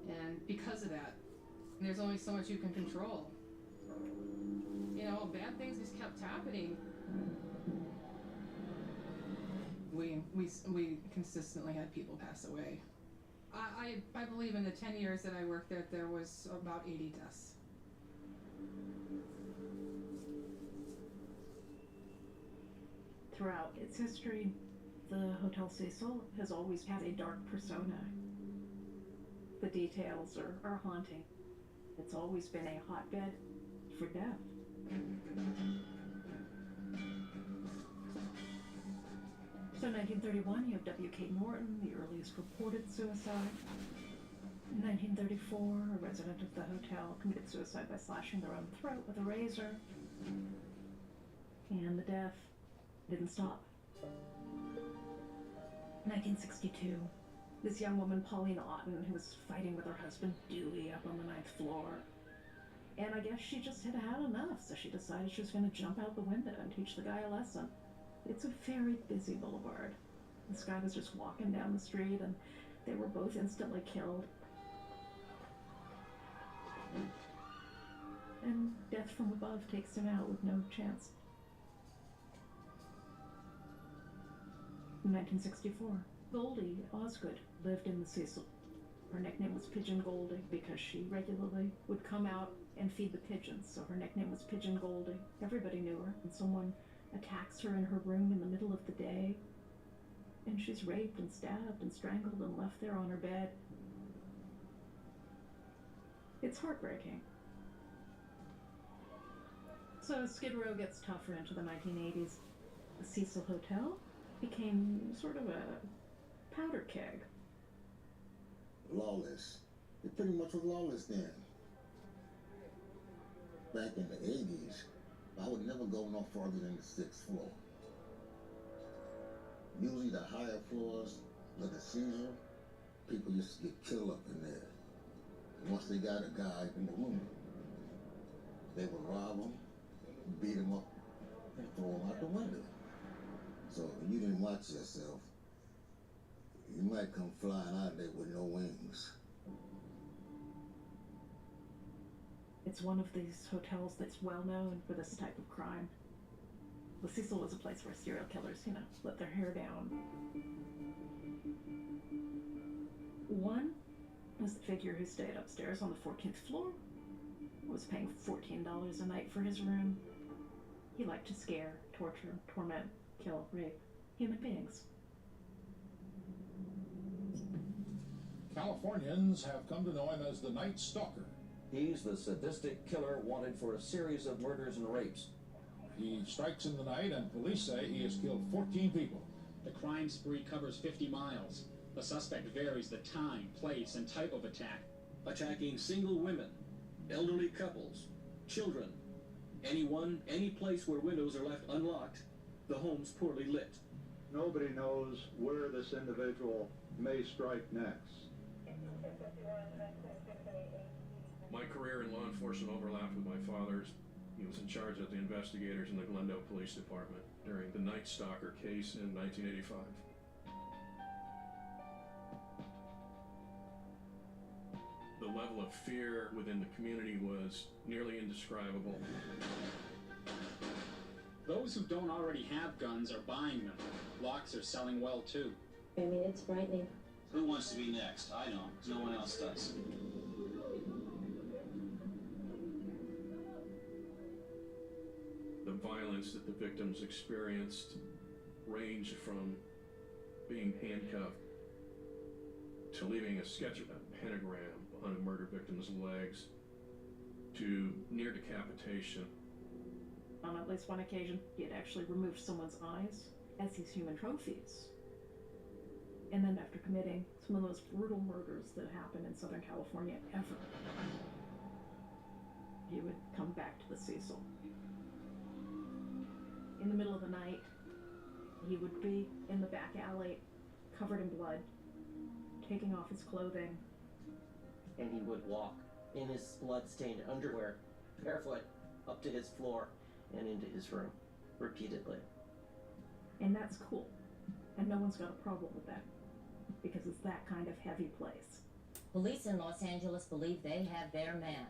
And because of that, there's only so much you can control. You know, bad things just kept happening. We consistently had people pass away. I believe in the 10 years that I worked there was about 80 deaths. Throughout its history, the Hotel Cecil has always had a dark persona. The details are haunting. It's always been a hotbed for death. So in 1931, you have W.K. Norton, the earliest reported suicide. In 1934, a resident of the hotel committed suicide by slashing their own throat with a razor. And the death didn't stop. 1962, this young woman, Pauline Otten, who was fighting with her husband, Dewey, up on the 9th floor. And I guess she just had had enough, so she decided she was going to jump out the window and teach the guy a lesson. It's a very busy boulevard. This guy was just walking down the street, and they were both instantly killed. And death from above takes him out with no chance. In 1964, Goldie Osgood lived in the Cecil. Her nickname was Pigeon Goldie because she regularly would come out and feed the pigeons, so her nickname was Pigeon Goldie. Everybody knew her, and someone attacks her in her room in the middle of the day, and she's raped and stabbed and strangled and left there on her bed. It's heartbreaking. So Skid Row gets tougher into the 1980s. The Cecil Hotel became sort of a powder keg. Lawless. It pretty much was lawless then. Back in the 80s, I would never go no farther than the 6th floor. Usually the higher floors, like the Caesar, people used to get killed up in there. And once they got a guy in the room, they would rob him, beat him up, and throw him out the window. So if you didn't watch yourself, you might come flying out there with no wings. It's one of these hotels that's well known for this type of crime. The Cecil was a place where serial killers, let their hair down. One was the figure who stayed upstairs on the 14th floor, was paying $14 a night for his room. He liked to scare, torture, torment, kill, rape human beings. Californians have come to know him as the Night Stalker. He's the sadistic killer wanted for a series of murders and rapes. He strikes in the night, and police say he has killed 14 people. The crime spree covers 50 miles. The suspect varies the time, place, and type of attack, attacking single women, elderly couples, children, anyone, any place where windows are left unlocked, the home's poorly lit. Nobody knows where this individual may strike next. My career in law enforcement overlapped with my father's. He was in charge of the investigators in the Glendale Police Department. during the Night Stalker case in 1985. The level of fear within the community was nearly indescribable. Those who don't already have guns are buying them. Locks are selling well too. I mean, it's frightening. Who wants to be next? I know. No one else does. The violence that the victims experienced ranged from being handcuffed to leaving a sketch of a pentagram on a murder victim's legs to near decapitation. On at least one occasion, he had actually removed someone's eyes as his human trophies. And then after committing some of the most brutal murders that happened in Southern California ever, he would come back to the Cecil. In the middle of the night, he would be in the back alley, covered in blood, taking off his clothing. And he would walk in his blood-stained underwear, barefoot, up to his floor and into his room, repeatedly. And that's cool. And no one's got a problem with that, because it's that kind of heavy place. Police in Los Angeles believe they have their man.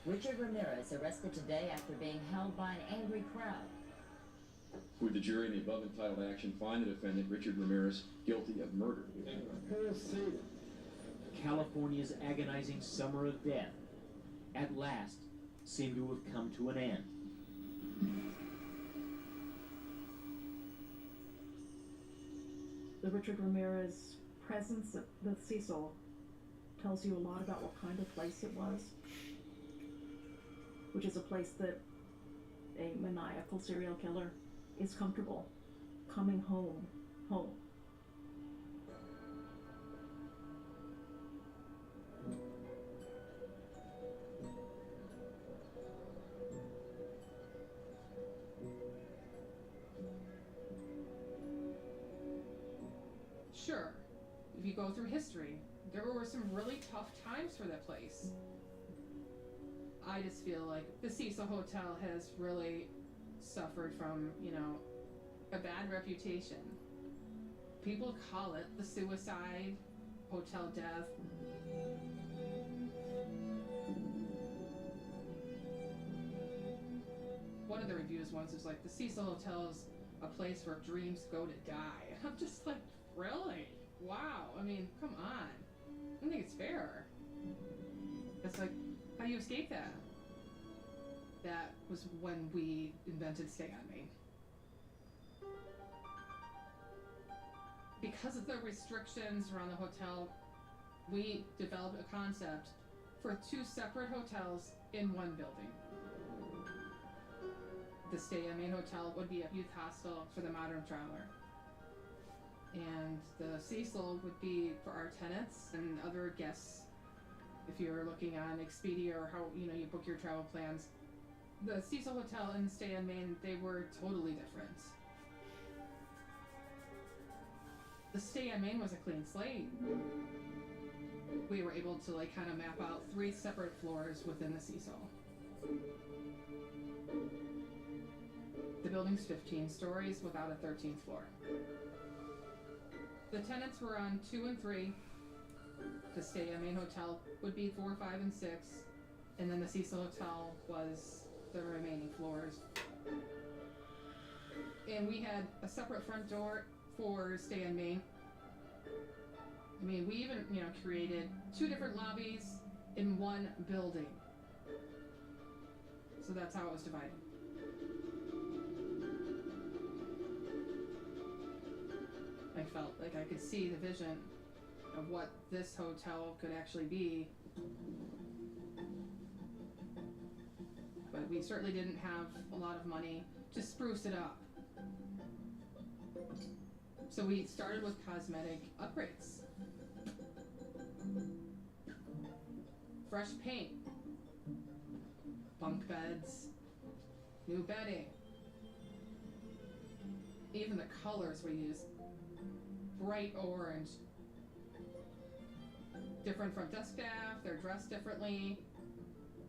Richard Ramirez arrested today after being held by an angry crowd. Would the jury in the above entitled action find the defendant, Richard Ramirez, guilty of murder? California's agonizing summer of death, at last, seemed to have come to an end. The Richard Ramirez presence at the Cecil tells you a lot about what kind of place it was, which is a place that a maniacal serial killer is comfortable coming home. Sure, if you go through history, there were some really tough times for that place. I just feel like the Cecil Hotel has really suffered from, a bad reputation. People call it the suicide hotel death. One of the reviews once was like, the Cecil Hotel is a place where dreams go to die. I'm just like, really? Wow. I mean, come on. I don't think it's fair. It's like, how do you escape that? That was when we invented Stay on Main. Because of the restrictions around the hotel, we developed a concept for 2 separate hotels in one building. The Stay on Main Hotel would be a youth hostel for the modern traveler. And the Cecil would be for our tenants and other guests. If you're looking on Expedia or how you book your travel plans, the Cecil Hotel and Stay on Main, they were totally different. The Stay on Main was a clean slate. We were able to kind of map out 3 separate floors within the Cecil. The building's 15 stories without a 13th floor. The tenants were on 2 and 3. The Stay on Main Hotel would be 4, 5, and 6. And then the Cecil Hotel was the remaining floors. And we had a separate front door for Stay on Main. I mean, we even, created 2 different lobbies in one building. So that's how it was divided. I felt like I could see the vision of what this hotel could actually be. But we certainly didn't have a lot of money to spruce it up. So we started with cosmetic upgrades. Fresh paint, bunk beds, new bedding. Even the colors we used. Bright orange. Different front desk staff, they're dressed differently.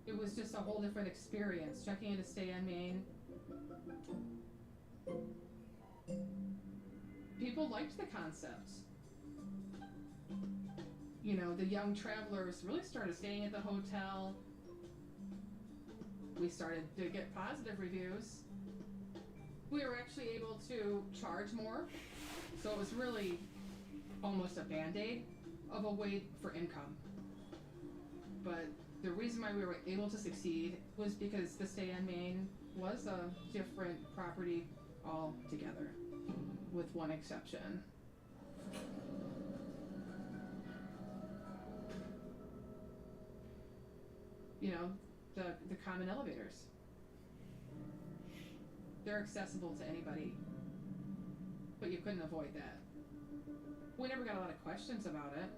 It was just a whole different experience. Checking into Stay on Main People liked the concept. You know, the young travelers really started staying at the hotel. We started to get positive reviews. We were actually able to charge more, so it was really almost a band-aid of a way for income. But the reason why we were able to succeed was because the Stay on Main was a different property altogether, with one exception. You know, the common elevators. They're accessible to anybody, but you couldn't avoid that. We never got a lot of questions about it.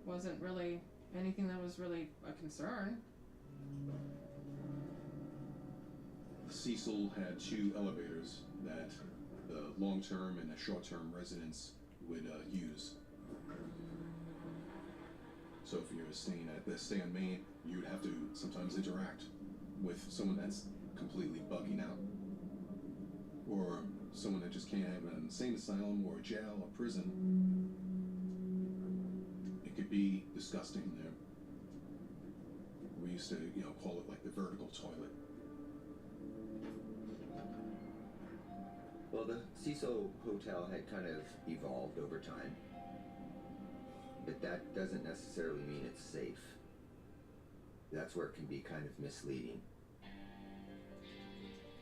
Wasn't really anything that was really a concern. Cecil had 2 elevators that the long-term and the short-term residents would use. So if you're staying at the Stay on Main, you would have to sometimes interact with someone that's completely bugging out, or someone that just can't have an insane asylum or a jail or prison. It could be disgusting there. We used to, call it like the vertical toilet. Well, the Cecil Hotel had kind of evolved over time, but that doesn't necessarily mean it's safe. That's where it can be kind of misleading.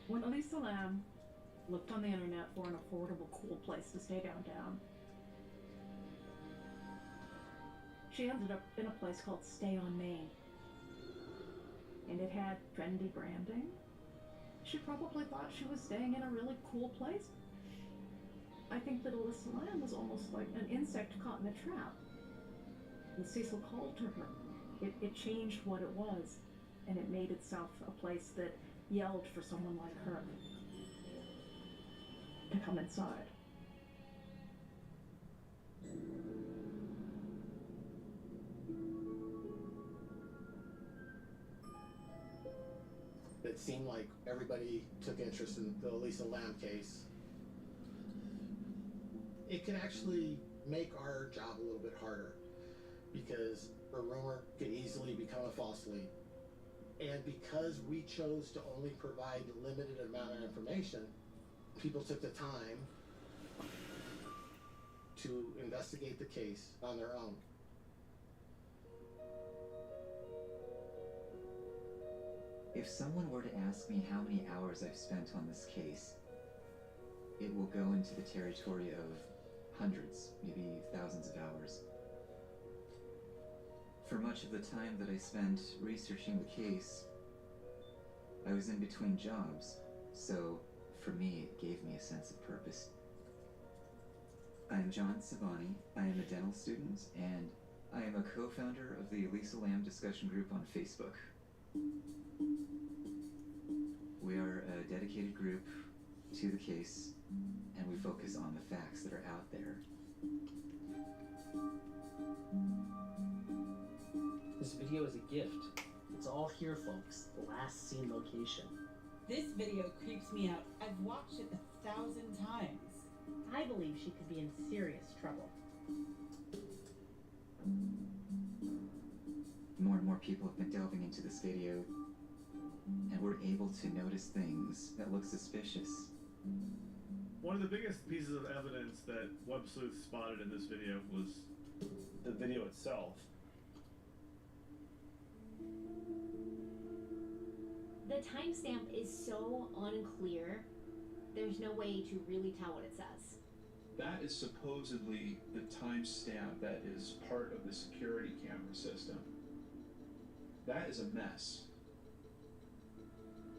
When Elisa Lam looked on the internet for an affordable, cool place to stay downtown, she ended up in a place called Stay on Main. And it had trendy branding. She probably thought she was staying in a really cool place. I think that Elisa Lam was almost like an insect caught in a trap. And Cecil called to her. It changed what it was, and it made itself a place that yelled for someone like her to come inside. It seemed like everybody took interest in the Elisa Lam case. It can actually make our job a little bit harder, because a rumor could easily become a false lead. And because we chose to only provide a limited amount of information, people took the time to investigate the case on their own. If someone were to ask me how many hours I've spent on this case, it will go into the territory of hundreds, maybe thousands of hours. For much of the time that I spent researching the case, I was in between jobs, so for me it gave me a sense of purpose. I am John Savani, I am a dental student, and I am a co-founder of the Elisa Lam discussion group on Facebook. We are a dedicated group to the case, and we focus on the facts that are out there. This video is a gift. It's all here, folks. The last seen location. This video creeps me out. I've watched it 1,000 times. I believe she could be in serious trouble. More and more people have been delving into this video, and we're able to notice things that look suspicious. One of the biggest pieces of evidence that Web Sleuth spotted in this video was the video itself. The timestamp is so unclear, there's no way to really tell what it says. That is supposedly the timestamp that is part of the security camera system. That is a mess.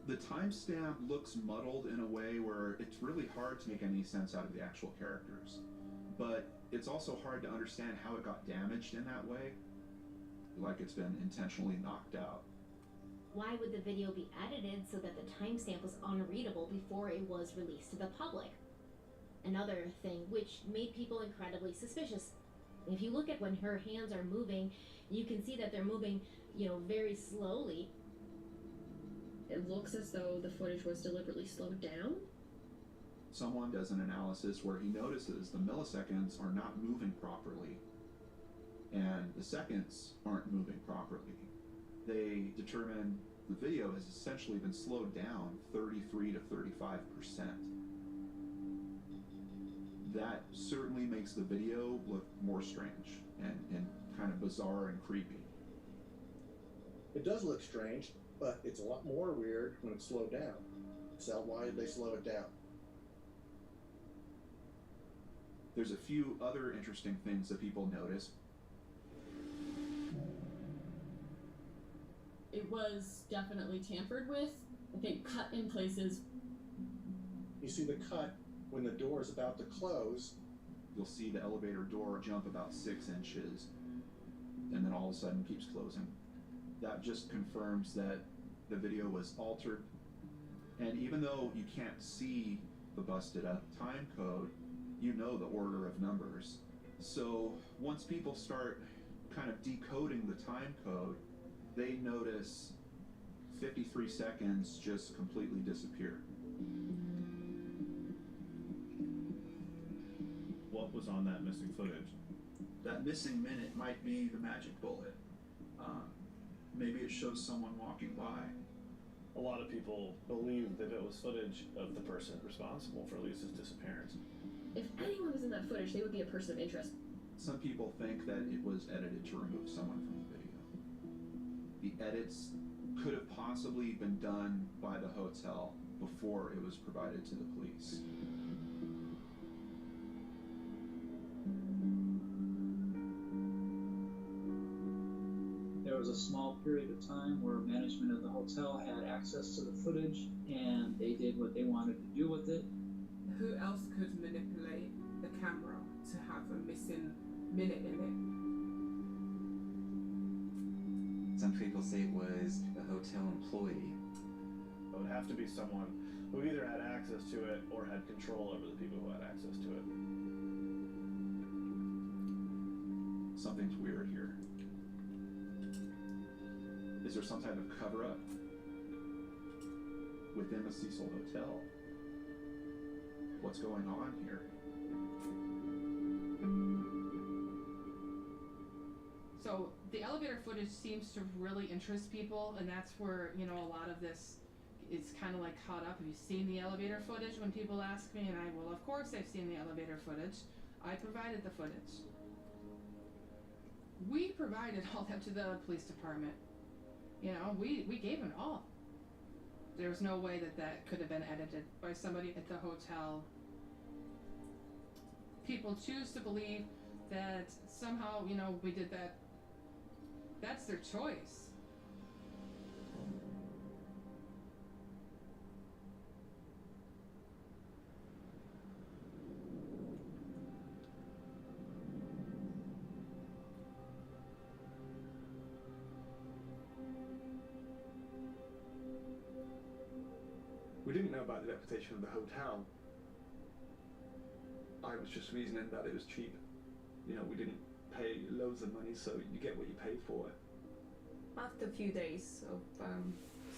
The timestamp looks muddled in a way where it's really hard to make any sense out of the actual characters. But it's also hard to understand how it got damaged in that way, like it's been intentionally knocked out. Why would the video be edited so that the timestamp was unreadable before it was released to the public? Another thing which made people incredibly suspicious. If you look at when her hands are moving, you can see that they're moving, very slowly. It looks as though the footage was deliberately slowed down. Someone does an analysis where he notices the milliseconds are not moving properly and the seconds aren't moving properly. They determine the video has essentially been slowed down 33 to 35%. That certainly makes the video look more strange and kind of bizarre and creepy. It does look strange, but it's a lot more weird when it's slowed down. So why did they slow it down? There's a few other interesting things that people notice. It was definitely tampered with. I think cut in places. You see the cut when the door is about to close. You'll see the elevator door jump about 6 inches and then all of a sudden keeps closing. That just confirms that the video was altered. And even though you can't see the busted up time code, you know the order of numbers. So once people start kind of decoding the time code, they notice 53 seconds just completely disappear. What was on that missing footage? That missing minute might be the magic bullet. Maybe it shows someone walking by. A lot of people believe that it was footage of the person responsible for Lisa's disappearance. If anyone was in that footage, they would be a person of interest. Some people think that it was edited to remove someone from the video. The edits could have possibly been done by the hotel before it was provided to the police. There was a small period of time where management of the hotel had access to the footage and they did what they wanted to do with it. Who else could manipulate the camera to have a missing minute in it? Some people say it was a hotel employee. It would have to be someone who either had access to it or had control over the people who had access to it. Something's weird here. Is there some type of cover-up within the Cecil Hotel? What's going on here? So the elevator footage seems to really interest people, and that's where, you know, a lot of this is kind of like caught up. Have you seen the elevator footage? When people ask me, and I will, of course I've seen the elevator footage. I provided the footage. We provided all that to the police department. You know, we gave it all. There's no way that that could have been edited by somebody at the hotel. People choose to believe that somehow, you know, we did that. That's their choice. We didn't know about the reputation of the hotel. I was just reasoning that it was cheap. You know, we didn't pay loads of money, so you get what you pay for. After a few days of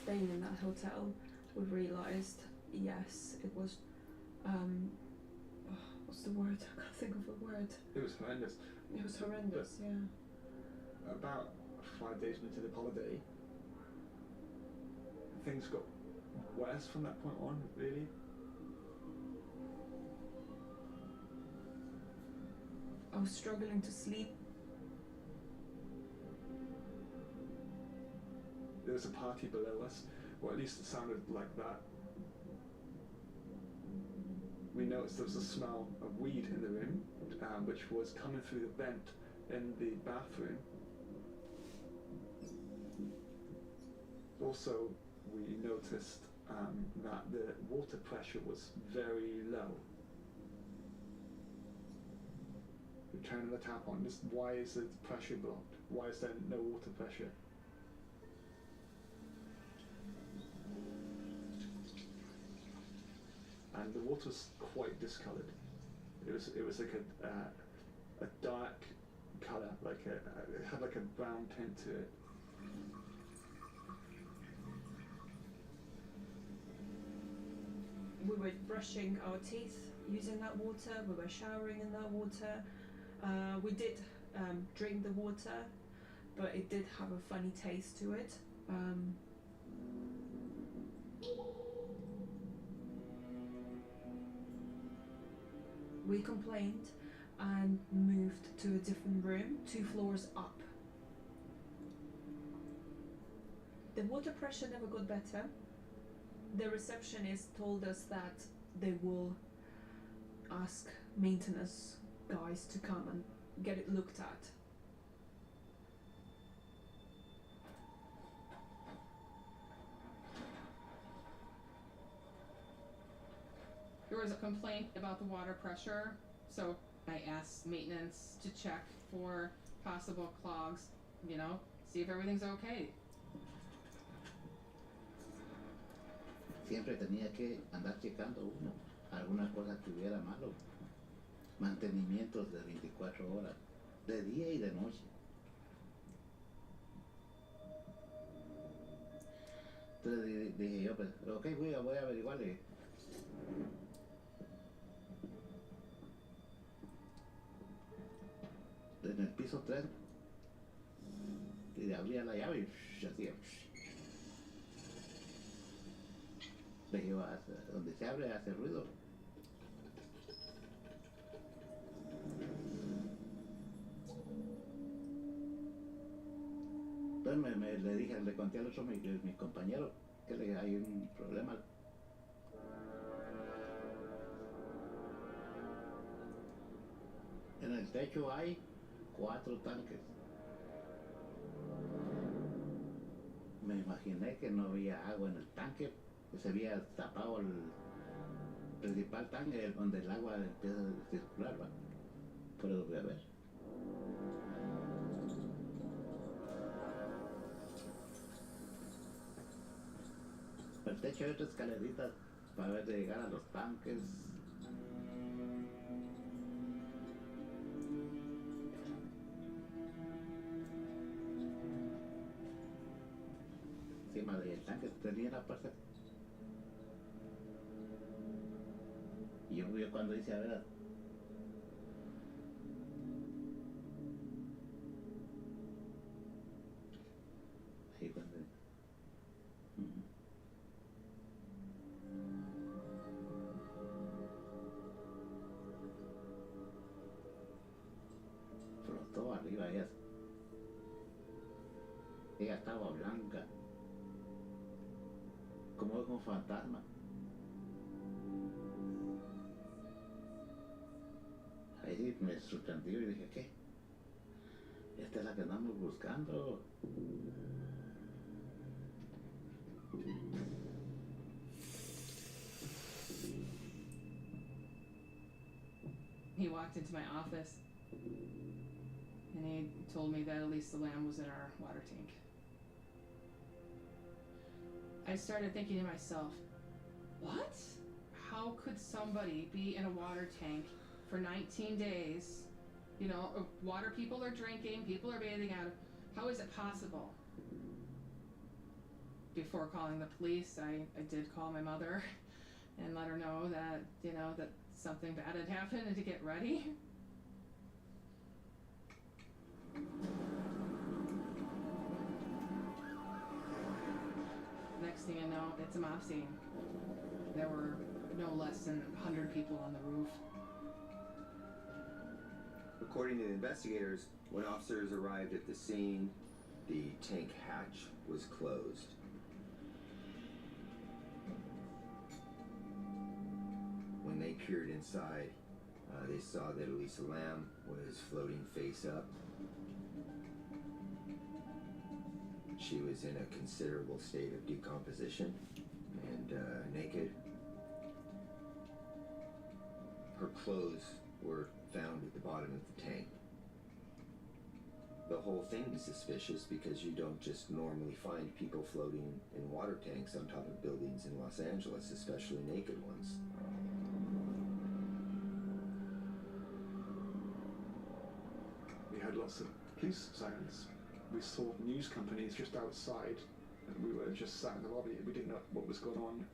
staying in that hotel, we realized, yes, it was, what's the word? I can't think of the word. It was horrendous. It was horrendous, yeah. About 5 days into the holiday, things got worse from that point on, really. I was struggling to sleep. There was a party below us, or at least it sounded like that. We noticed there was a smell of weed in the room, which was coming through the vent in the bathroom. Also, we noticed that the water pressure was very low. We turned the tap on. Why is the pressure blocked? Why is there no water pressure? And the water was quite discoloured. It was like a dark colour, it had like a brown tint to it. We were brushing our teeth using that water, we were showering in that water. We did drink the water, but it did have a funny taste to it. We complained and moved to a different room, 2 floors up. The water pressure never got better. The receptionist told us that they will ask maintenance guys to come and get it looked at. There was a complaint about the water pressure, so I asked maintenance to check for possible clogs, you know, see if everything's okay. Siempre tenía que andar checando uno, alguna cosa que hubiera malo. Mantenimientos de 24 horas, de día y de noche. Entonces dije yo, pues, ok, voy a averiguarle. En el piso 3, y abría la llave y hacía. Le iba a donde se abre hace ruido. Entonces le conté al otro mi compañero que hay un problema. En el techo hay 4 tanques. Me imaginé que no había agua en el tanque, que se había tapado el principal tanque donde el agua empieza a circular, ¿va? Pero lo voy a ver. El techo hay otras escaleritas para ver de llegar a los tanques. Encima del tanque tenía la puerta. Y yo cuando hice a ver. Ahí cuando. Flotó arriba ella. Ella estaba blanca. Como un fantasma. Ahí me sorprendió y dije, ¿qué? Esta es la que andamos buscando. He walked into my office and he told me that Elisa Lam was in our water tank. I started thinking to myself, what? How could somebody be in a water tank for 19 days? You know, water people are drinking, people are bathing out of. How is it possible? Before calling the police, I did call my mother and let her know that, you know, that something bad had happened and to get ready. Next thing I know, it's a mob scene. There were no less than 100 people on the roof. According to the investigators, when officers arrived at the scene, the tank hatch was closed. When they peered inside, they saw that Elisa Lam was floating face up. She was in a considerable state of decomposition and naked. Her clothes were found at the bottom of the tank. The whole thing is suspicious because you don't just normally find people floating in water tanks on top of buildings in Los Angeles, especially naked ones. We heard lots of police sirens. We saw news companies just outside, and we were just sat in the lobby. We didn't know what was going on.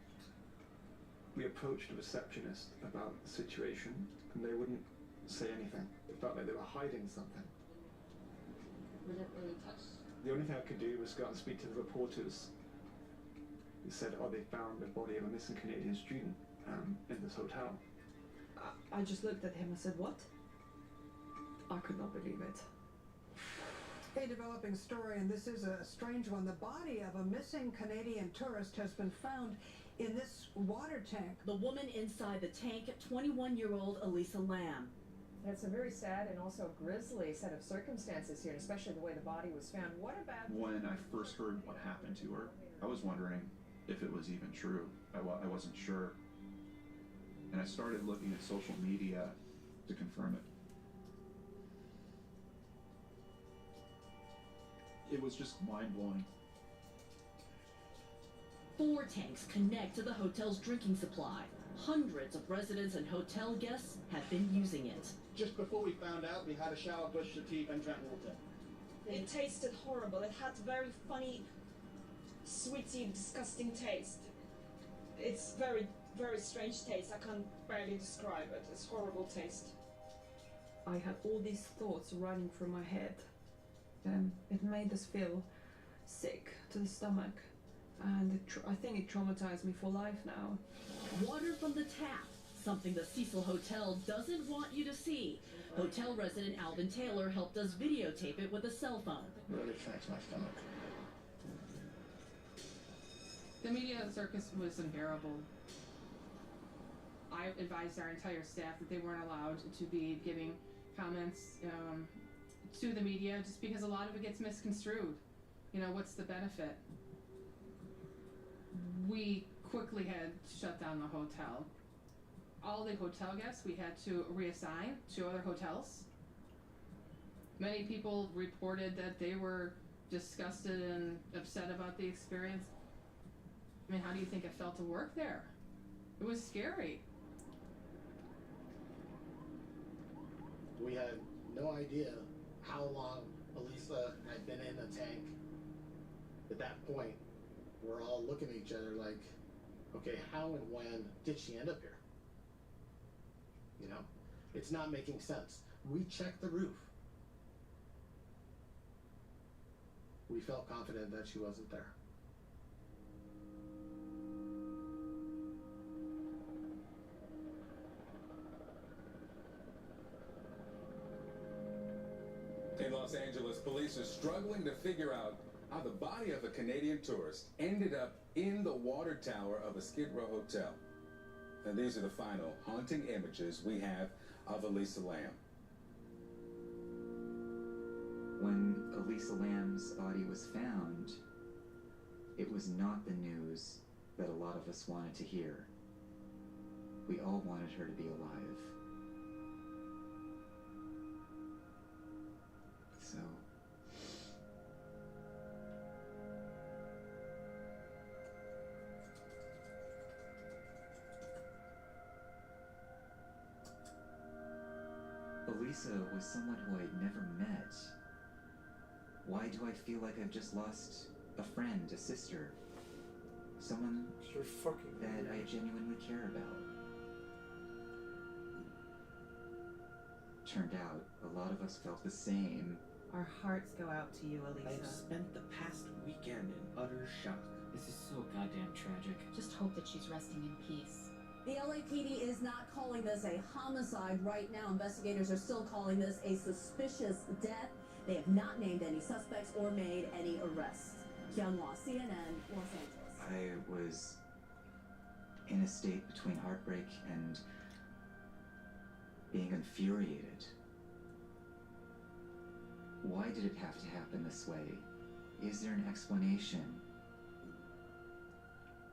We approached a receptionist about the situation, and they wouldn't say anything. It felt like they were hiding something. We didn't really touch. The only thing I could do was go out and speak to the reporters. They said, oh, they found the body of a missing Canadian student in this hotel. I just looked at him and said, what? I could not believe it. A developing story, and this is a strange one. The body of a missing Canadian tourist has been found in this water tank. The woman inside the tank, 21-year-old Elisa Lam. It's a very sad and also grisly set of circumstances here, especially the way the body was found. What about... When I first heard what happened to her, I was wondering if it was even true. I wasn't sure. And I started looking at social media to confirm it. It was just mind-blowing. 4 tanks connect to the hotel's drinking supply. Hundreds of residents and hotel guests have been using it. Just before we found out, we had a shower, brushed your teeth, and drank water. It tasted horrible. It had very funny, sweety, disgusting taste. It's very, very strange taste. I can barely describe it. It's horrible taste. I had all these thoughts running through my head, and it made us feel sick to the stomach. And I think it traumatized me for life now. Water from the tap, something the Cecil Hotel doesn't want you to see. Hotel resident Alvin Taylor helped us videotape it with a cell phone. Really affects my stomach. The media circus was unbearable. I advised our entire staff that they weren't allowed to be giving comments to the media just because a lot of it gets misconstrued. You know, what's the benefit? We quickly had to shut down the hotel. All the hotel guests we had to reassign to other hotels. Many people reported that they were disgusted and upset about the experience. I mean, how do you think it felt to work there? It was scary. We had no idea how long Elisa had been in the tank. At that point, we're all looking at each other like, okay, how and when did she end up here? You know, it's not making sense. We checked the roof. We felt confident that she wasn't there. In Los Angeles, police are struggling to figure out how the body of a Canadian tourist ended up in the water tower of a Skid Row hotel. And these are the final haunting images we have of Elisa Lam. When Elisa Lam's body was found, it was not the news that a lot of us wanted to hear. We all wanted her to be alive. So... Elisa was someone who I'd never met. Why do I feel like I've just lost a friend, a sister? Someone that I genuinely care about. Turned out, a lot of us felt the same. Our hearts go out to you, Elisa. I've spent the past weekend in utter shock. This is so goddamn tragic. Just hope that she's resting in peace. The LAPD is not calling this a homicide right now. Investigators are still calling this a suspicious death. They have not named any suspects or made any arrests. Hyunwha, CNN, Los Angeles. I was in a state between heartbreak and being infuriated. Why did it have to happen this way? Is there an explanation?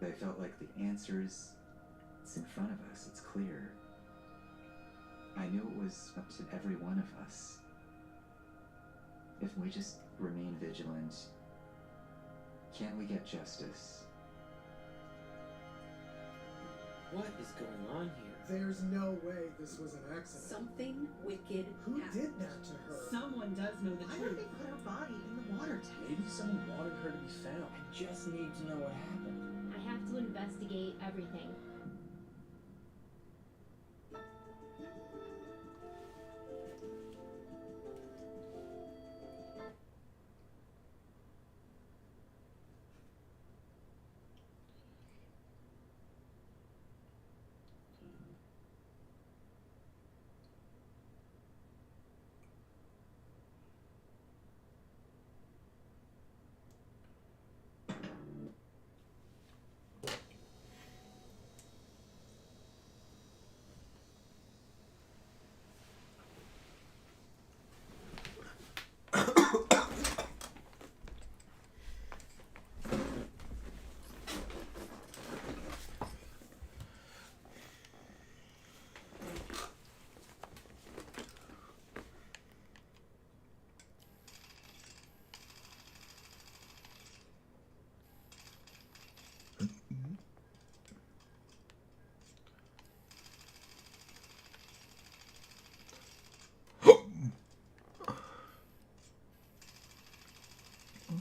I felt like the answers, it's in front of us, it's clear. I knew it was up to every one of us. If we just remain vigilant, can we get justice? What is going on here? There's no way this was an accident. Something wicked Who happened. did that to her? Someone does know the Why truth. did they put her body in the water tank? Maybe someone wanted her to be found. I just need to know what happened. I have to investigate everything. Mm.